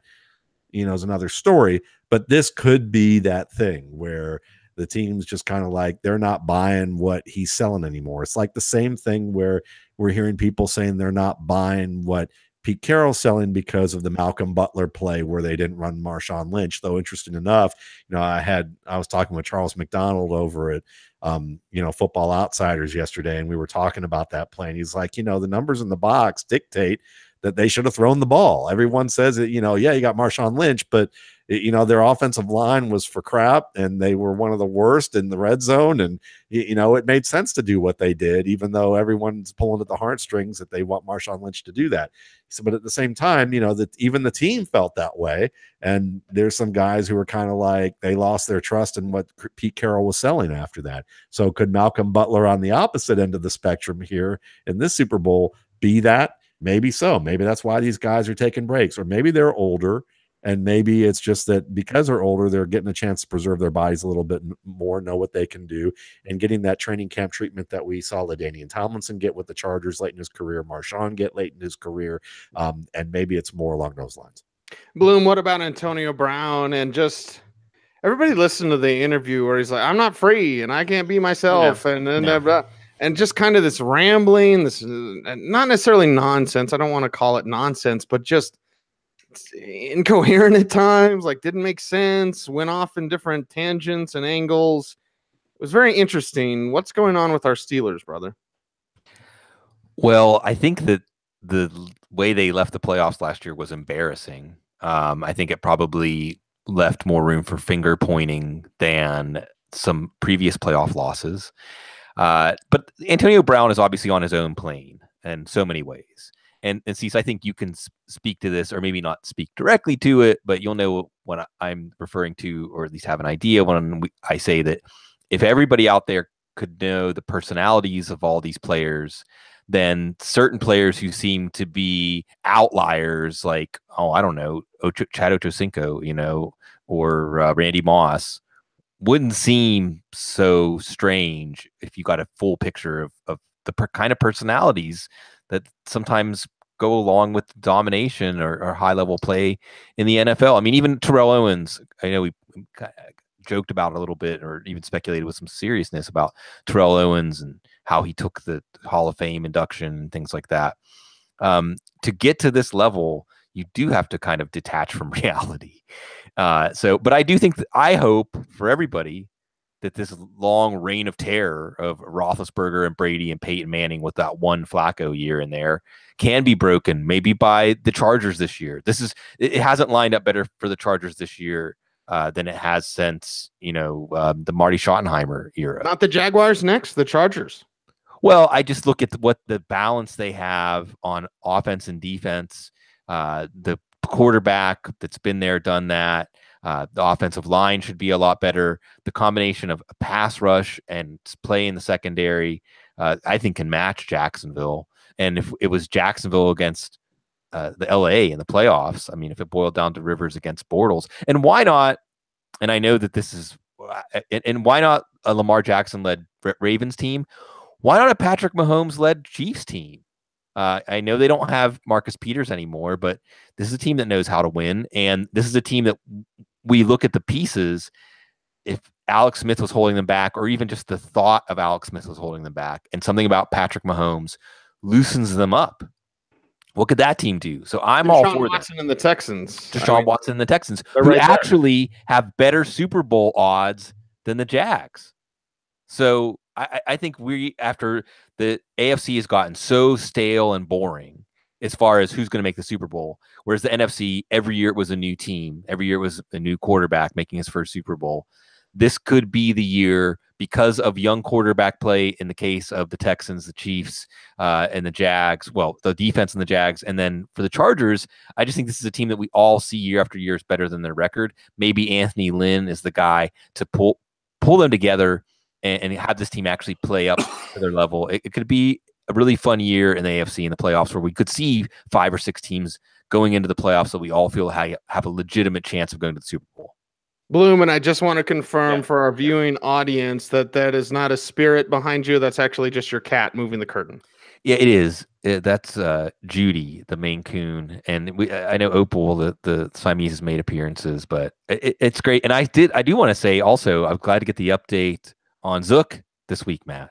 is another story, but this could be that thing where the team's just kind of like, they're not buying what he's selling anymore. It's like the same thing where we're hearing people saying they're not buying what Pete Carroll's selling because of the Malcolm Butler play where they didn't run Marshawn Lynch. Though interesting enough, I was talking with Charles McDonald over at Football Outsiders yesterday, and we were talking about that play. And he's like, the numbers in the box dictate that they should have thrown the ball. Everyone says that, you got Marshawn Lynch, but their offensive line was for crap, and they were one of the worst in the red zone. And, it made sense to do what they did, even though everyone's pulling at the heartstrings that they want Marshawn Lynch to do that. So, but at the same time, that even the team felt that way. And there's some guys who were kind of like, they lost their trust in what Pete Carroll was selling after that. So could Malcolm Butler on the opposite end of the spectrum here in this Super Bowl be that? Maybe so. Maybe that's why these guys are taking breaks, or maybe they're older, and maybe it's just that because they're older, they're getting a chance to preserve their bodies a little bit more, know what they can do, and getting that training camp treatment that we saw LaDainian Tomlinson get with the Chargers late in his career, Marshawn get late in his career, and maybe it's more along those lines. Bloom, what about Antonio Brown? And just everybody listened to the interview where he's like, I'm not free and I can't be myself. and just kind of this rambling, this not necessarily nonsense. I don't want to call it nonsense, but just incoherent at times, like didn't make sense, went off in different tangents and angles. It was very interesting. What's going on with our Steelers, brother? Well, I think that the way they left the playoffs last year was embarrassing. I think it probably left more room for finger pointing than some previous playoff losses. But Antonio Brown is obviously on his own plane in so many ways. And Cecil, I think you can speak to this, or maybe not speak directly to it, but you'll know what I'm referring to, or at least have an idea when I say that if everybody out there could know the personalities of all these players, then certain players who seem to be outliers, like, I don't know, Chad Ochocinco, or Randy Moss, wouldn't seem so strange if you got a full picture of the kind of personalities that sometimes go along with domination or high-level play in the NFL. I mean, even Terrell Owens, I know we joked about a little bit, or even speculated with some seriousness about Terrell Owens and how he took the Hall of Fame induction and things like that. To get to this level, you do have to kind of detach from reality. But I do think I hope for everybody that this long reign of terror of Roethlisberger and Brady and Peyton Manning with that one Flacco year in there can be broken, maybe by the Chargers this year. It hasn't lined up better for the Chargers this year than it has since, the Marty Schottenheimer era. Not the Jaguars next, the Chargers. Well, I just look at what the balance they have on offense and defense, the quarterback that's been there, done that. The offensive line should be a lot better. The combination of a pass rush and play in the secondary, I think, can match Jacksonville. And if it was Jacksonville against the LA in the playoffs, I mean, if it boiled down to Rivers against Bortles, and why not? And I know that this is, and why not a Lamar Jackson-led Ravens team? Why not a Patrick Mahomes-led Chiefs team? I know they don't have Marcus Peters anymore, but this is a team that knows how to win. And this is a team that we look at the pieces. If Alex Smith was holding them back, or even just the thought of Alex Smith was holding them back, and something about Patrick Mahomes loosens them up, what could that team do? So I'm all for Watson and the Texans. Deshaun Watson and the Texans, who actually have better Super Bowl odds than the Jags. So I think after the AFC has gotten so stale and boring as far as who's going to make the Super Bowl, whereas the NFC, every year it was a new team. Every year it was a new quarterback making his first Super Bowl. This could be the year, because of young quarterback play in the case of the Texans, the Chiefs, and the Jags. Well, the defense and the Jags. And then for the Chargers, I just think this is a team that we all see year after year is better than their record. Maybe Anthony Lynn is the guy to pull them together and have this team actually play up to their level. It could be a really fun year in the AFC in the playoffs, where we could see 5 or 6 teams going into the playoffs that we all feel have a legitimate chance of going to the Super Bowl. Bloom, and I just want to confirm for our viewing audience that is not a spirit behind you. That's actually just your cat moving the curtain. Yeah, it is. That's Judy, the Maine Coon, and I know Opal, the Siamese, has made appearances, but it's great. And I do want to say also, I'm glad to get the update on Zook this week, Matt.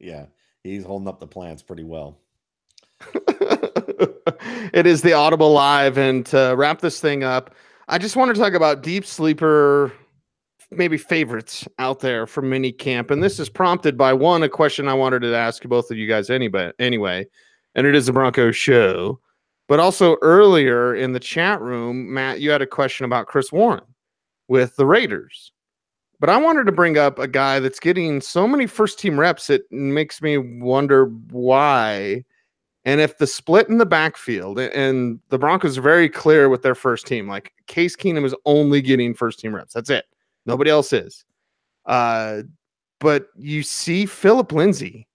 Yeah, he's holding up the plants pretty well. It is the Audible Live, and to wrap this thing up, I just want to talk about deep sleeper, maybe favorites out there for mini camp. And this is prompted by a question I wanted to ask both of you guys anyway, and it is the Broncos show. But also earlier in the chat room, Matt, you had a question about Chris Warren with the Raiders. But I wanted to bring up a guy that's getting so many first-team reps, it makes me wonder why. And if the split in the backfield, and the Broncos are very clear with their first team, like Case Keenum is only getting first-team reps. That's it. Nobody else is. But you see Phillip Lindsay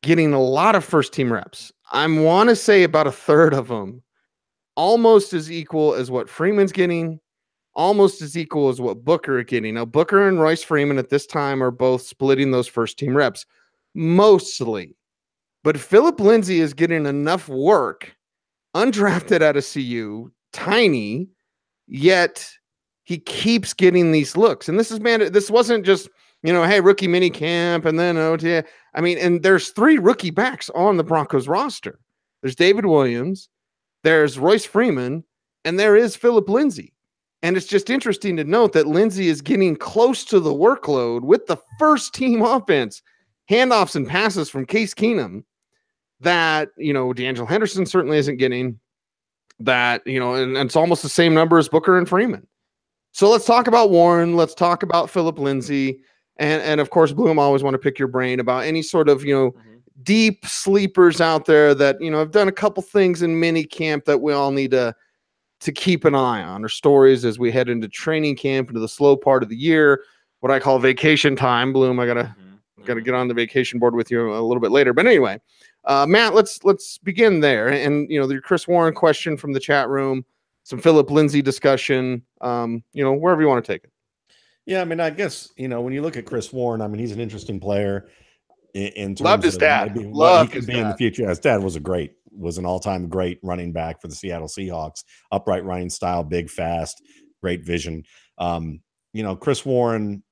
getting a lot of first-team reps. I want to say about a third of them, almost as equal as what Freeman's getting, almost as equal as what Booker are getting. Now, Booker and Royce Freeman at this time are both splitting those first-team reps, mostly. But Phillip Lindsay is getting enough work, undrafted out of CU, tiny, yet he keeps getting these looks. And this wasn't just hey, rookie mini camp and then OTA. I mean, and there's 3 rookie backs on the Broncos roster. There's David Williams, there's Royce Freeman, and there is Phillip Lindsay. And it's just interesting to note that Lindsay is getting close to the workload with the first team offense, handoffs and passes from Case Keenum that, D'Angelo Henderson certainly isn't getting that, and it's almost the same number as Booker and Freeman. So let's talk about Warren. Let's talk about Phillip Lindsay. And of course, Bloom, always want to pick your brain about any sort of, deep sleepers out there that, have done a couple things in mini camp that we all need to keep an eye on, or stories as we head into training camp, into the slow part of the year, what I call vacation time. Bloom, I gotta get on the vacation board with you a little bit later. But anyway, Matt, let's begin there. And, the Chris Warren question from the chat room, some Phillip Lindsay discussion, wherever you want to take it. Yeah, I mean, I guess, when you look at Chris Warren, I mean, he's an interesting player in terms Loved his of dad. maybe Loved what he his could be in the dad. future. His dad was an all-time great running back for the Seattle Seahawks. Upright running style, big, fast, great vision. Chris Warren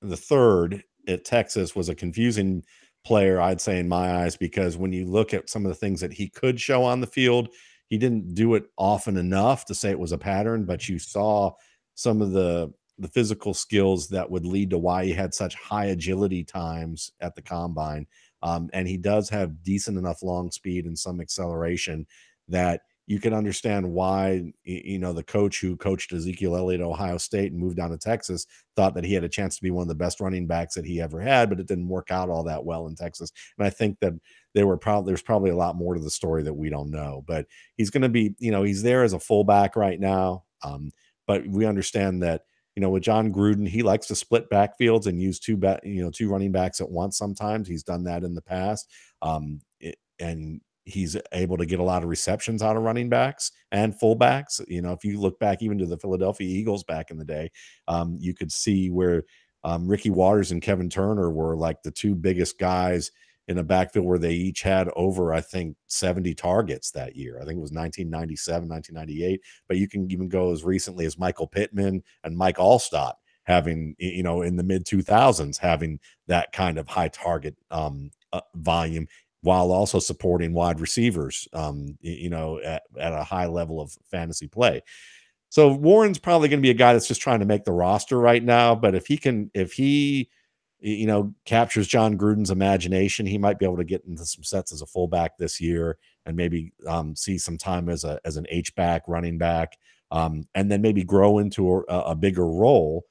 the third at Texas was a confusing player, I'd say, in my eyes, because when you look at some of the things that he could show on the field, he didn't do it often enough to say it was a pattern, but you saw some of the physical skills that would lead to why he had such high agility times at the combine. And he does have decent enough long speed and some acceleration that you can understand why, the coach who coached Ezekiel Elliott at Ohio State and moved down to Texas thought that he had a chance to be one of the best running backs that he ever had, but it didn't work out all that well in Texas. And I think that there's probably a lot more to the story that we don't know, but he's going to be, he's there as a fullback right now. But we understand that, with John Gruden, he likes to split backfields and use two running backs at once. Sometimes he's done that in the past. And he's able to get a lot of receptions out of running backs and fullbacks. If you look back even to the Philadelphia Eagles back in the day, you could see where Ricky Waters and Kevin Turner were like the 2 biggest guys in a backfield where they each had over, I think, 70 targets that year. I think it was 1997, 1998. But you can even go as recently as Michael Pittman and Mike Allstott having, in the mid 2000s, having that kind of high target volume, while also supporting wide receivers, at a high level of fantasy play. So Warren's probably going to be a guy that's just trying to make the roster right now. But if he captures John Gruden's imagination, he might be able to get into some sets as a fullback this year and maybe see some time as an H-back, running back, and then maybe grow into a bigger role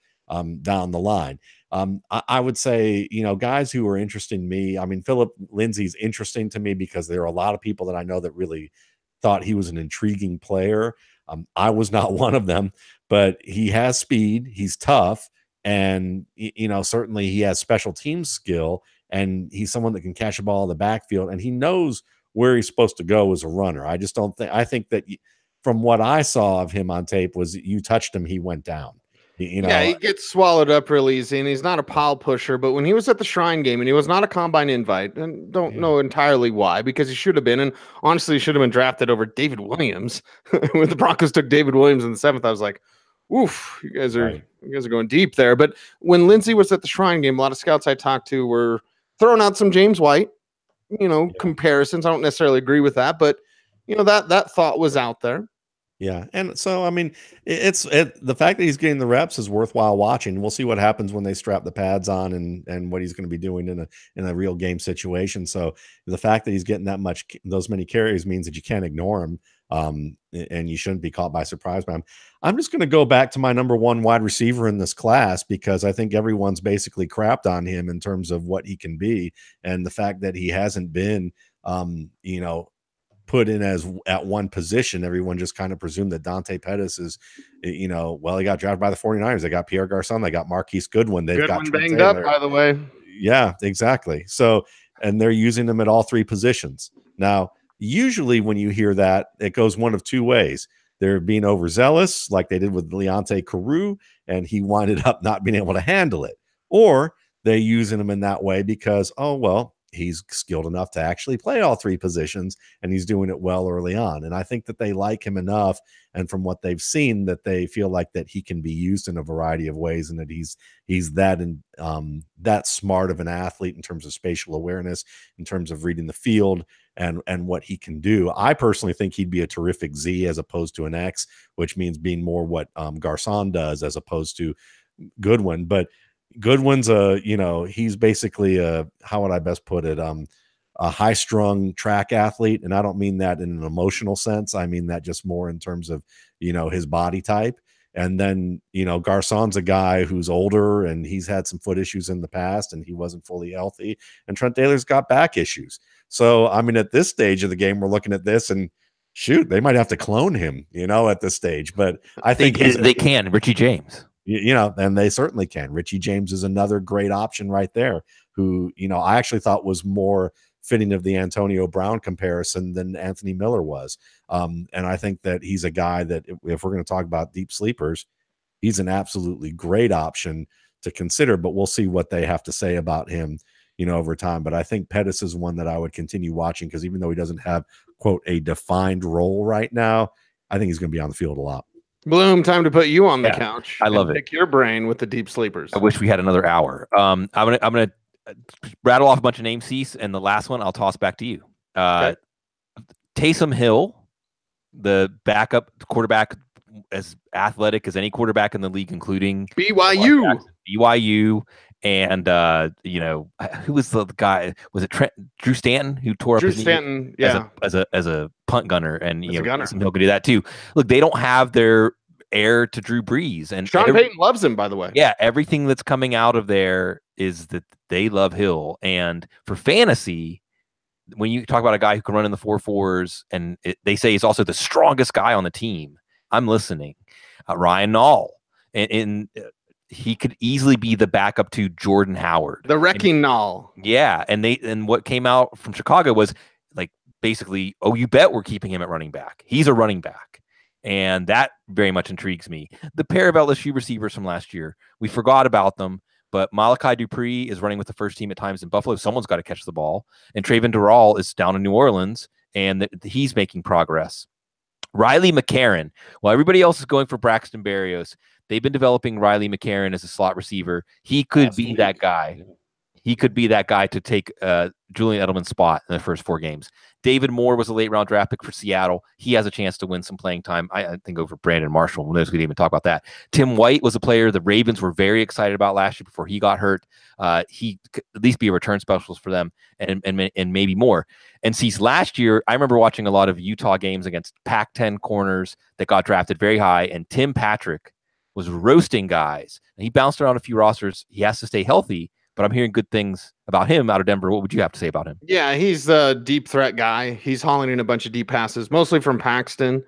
down the line. I would say, guys who are interesting to me, I mean, Phillip Lindsay's interesting to me because there are a lot of people that I know that really thought he was an intriguing player. I was not one of them, but he has speed, he's tough, and, certainly he has special teams skill, and he's someone that can catch a ball in the backfield, and he knows where he's supposed to go as a runner. I think that from what I saw of him on tape was you touched him, he went down. Yeah, he gets swallowed up real easy, and he's not a pile pusher. But when he was at the Shrine game, and he was not a combine invite, and don't know entirely why, because he should have been, and honestly, he should have been drafted over David Williams. When the Broncos took David Williams in the 7th, I was like, "Oof, you guys are going deep there." But when Lindsay was at the Shrine game, a lot of scouts I talked to were throwing out some James White, comparisons. I don't necessarily agree with that, but that thought was out there. Yeah. And so, I mean, the fact that he's getting the reps is worthwhile watching. We'll see what happens when they strap the pads on and what he's going to be doing in a real game situation. So the fact that he's getting those many carries means that you can't ignore him. And you shouldn't be caught by surprise by him. I'm just going to go back to my number 1 wide receiver in this class, because I think everyone's basically crapped on him in terms of what he can be. And the fact that he hasn't been, put in as at one position, everyone just kind of presumed that Dante Pettis is, he got drafted by the 49ers. They got Pierre Garçon. They got Marquise Goodwin. They've got Goodwin banged up, by the way. Yeah, exactly. So, and they're using them at all 3 positions. Now, usually when you hear that, it goes one of 2 ways. They're being overzealous, like they did with Leonte Carew, and he winded up not being able to handle it. Or they're using him in that way because, he's skilled enough to actually play all three positions, and he's doing it well early on. And I think that they like him enough, and from what they've seen, that they feel like that he can be used in a variety of ways, and that he's that that smart of an athlete in terms of spatial awareness, in terms of reading the field, and what he can do. I personally think he'd be a terrific Z as opposed to an X, which means being more what Garcon does as opposed to Goodwin. But Goodwin's he's basically how would I best put it? A high-strung track athlete, and I don't mean that in an emotional sense. I mean that just more in terms of, his body type. And then, Garcon's a guy who's older, and he's had some foot issues in the past, and he wasn't fully healthy. And Trent Taylor's got back issues. So, I mean, at this stage of the game, we're looking at this, and shoot, they might have to clone him, at this stage. But I think they can. Richie James. And they certainly can. Richie James is another great option right there, who, I actually thought was more fitting of the Antonio Brown comparison than Anthony Miller was. And I think that he's a guy that if we're going to talk about deep sleepers, he's an absolutely great option to consider, but we'll see what they have to say about him, over time. But I think Pettis is one that I would continue watching, because even though he doesn't have, quote, a defined role right now, I think he's going to be on the field a lot. Bloom, time to put you on the couch. I love it. Pick your brain with the deep sleepers. I wish we had another hour. I'm gonna rattle off a bunch of names, Cease, and the last one I'll toss back to you. Okay. Taysom Hill, the backup quarterback, as athletic as any quarterback in the league, including BYU, and who was the guy? Was it Drew Stanton who tore up his knee? Yeah, as a punt gunner, and Taysom Hill could do that too. Look, they don't have their heir to Drew Brees, and Sean Payton loves him, by the way. Yeah, everything that's coming out of there is that they love Hill. And for fantasy, when you talk about a guy who can run in the 4.4s, and they say he's also the strongest guy on the team, I'm listening. Ryan Nall, and he could easily be the backup to Jordan Howard, the wrecking Nall. Yeah, and what came out from Chicago was like basically, oh, you bet we're keeping him at running back. He's a running back. And that very much intrigues me. The pair of LSU receivers from last year, we forgot about them, but Malachi Dupree is running with the first team at times in Buffalo. Someone's got to catch the ball. And Trayvon Durrell is down in New Orleans, and he's making progress. Riley McCarron, while everybody else is going for Braxton Berrios, they've been developing Riley McCarron as a slot receiver. He could be that guy. He could be that guy to take Julian Edelman's spot in the first 4 games. David Moore was a late-round draft pick for Seattle. He has a chance to win some playing time, I think, over Brandon Marshall. We didn't even talk about that. Tim White was a player the Ravens were very excited about last year before he got hurt. He could at least be a return specialist for them, and maybe more. And since last year, I remember watching a lot of Utah games against Pac-10 corners that got drafted very high, and Tim Patrick was roasting guys. And he bounced around a few rosters. He has to stay healthy, but I'm hearing good things about him out of Denver. What would you have to say about him? Yeah, he's the deep threat guy. He's hauling in a bunch of deep passes, mostly from Paxton.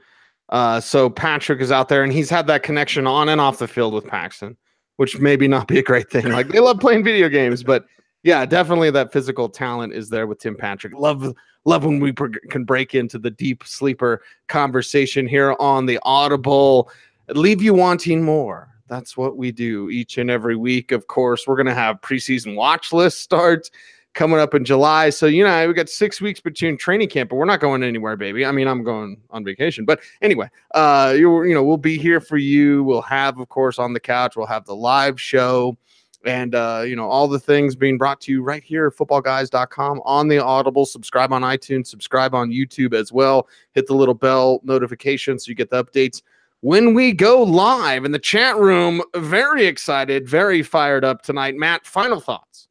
So Patrick is out there, and he's had that connection on and off the field with Paxton, which maybe not be a great thing. Like, they love playing video games, but yeah, definitely that physical talent is there with Tim Patrick. Love when we can break into the deep sleeper conversation here on the Audible. Leave you wanting more. That's what we do each and every week. Of course, we're going to have preseason watch list starts coming up in July. So, we got 6 weeks between training camp, but we're not going anywhere, baby. I mean, I'm going on vacation. But anyway, we'll be here for you. We'll have, of course, on the couch, we'll have the live show and, all the things being brought to you right here at footballguys.com on the Audible. Subscribe on iTunes, subscribe on YouTube as well. Hit the little bell notification so you get the updates when we go live. In the chat room, very excited, very fired up tonight. Matt, final thoughts.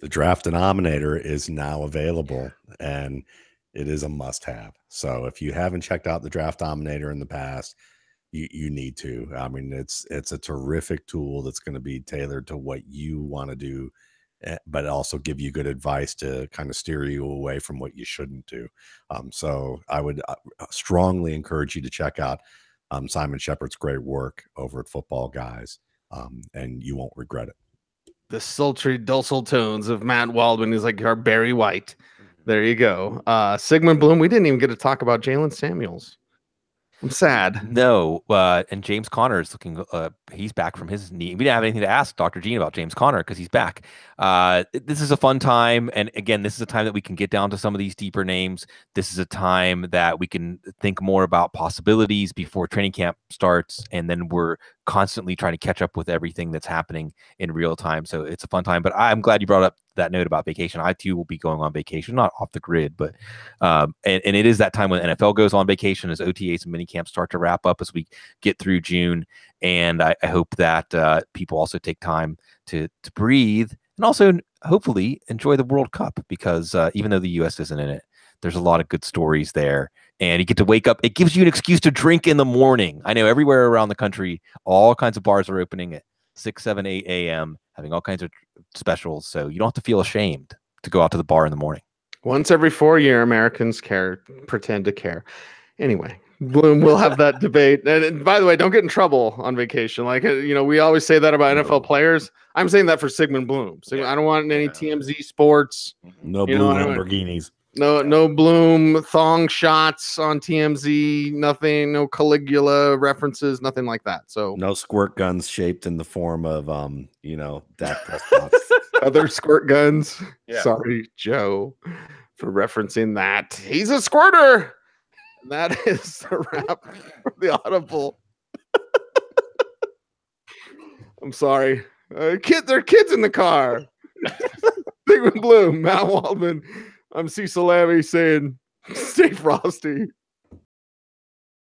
The draft denominator is now available, and it is a must-have. So if you haven't checked out the draft dominator in the past, you need to. I mean, it's a terrific tool that's going to be tailored to what you want to do, but also give you good advice to kind of steer you away from what you shouldn't do. So I would strongly encourage you to check out Simon Shepard's great work over at Footballguys, and you won't regret it. The sultry, docile tones of Matt Waldman is like our Barry White. There you go. Sigmund Bloom, we didn't even get to talk about Jalen Samuels. I'm sad. No, and James Conner is looking he's back from his knee. We didn't have anything to ask Dr. Gene about James Conner because he's back. This is a fun time. And again, this is a time that we can get down to some of these deeper names. This is a time that we can think more about possibilities before training camp starts. And then we're constantly trying to catch up with everything that's happening in real time. So it's a fun time. But I'm glad you brought up that note about vacation. I too will be going on vacation, not off the grid, but and it is that time when NFL goes on vacation as OTAs and mini camps start to wrap up as we get through June. And I hope that people also take time to breathe and also hopefully enjoy the World Cup, because even though the U.S. isn't in it, there's a lot of good stories there. And you get to wake up. It gives you an excuse to drink in the morning. I know everywhere around the country, all kinds of bars are opening at 6, 7, 8 a.m., having all kinds of specials. So you don't have to feel ashamed to go out to the bar in the morning. Once every 4 year, Americans pretend to care. Anyway, Bloom, we'll have that debate. And by the way, don't get in trouble on vacation. Like, we always say that about NFL players. I'm saying that for Sigmund Bloom. I don't want any TMZ sports. No blue Lamborghinis. No Bloom thong shots on TMZ. Nothing. No Caligula references. Nothing like that. So no squirt guns shaped in the form of Dak Prescott. Other squirt guns. Yeah. Sorry, Joe, for referencing that. He's a squirter. And that is the wrap for the Audible. I'm sorry. There are kids in the car. Sigmund Bloom, Matt Waldman. I'm Cecil Lammey saying, stay frosty.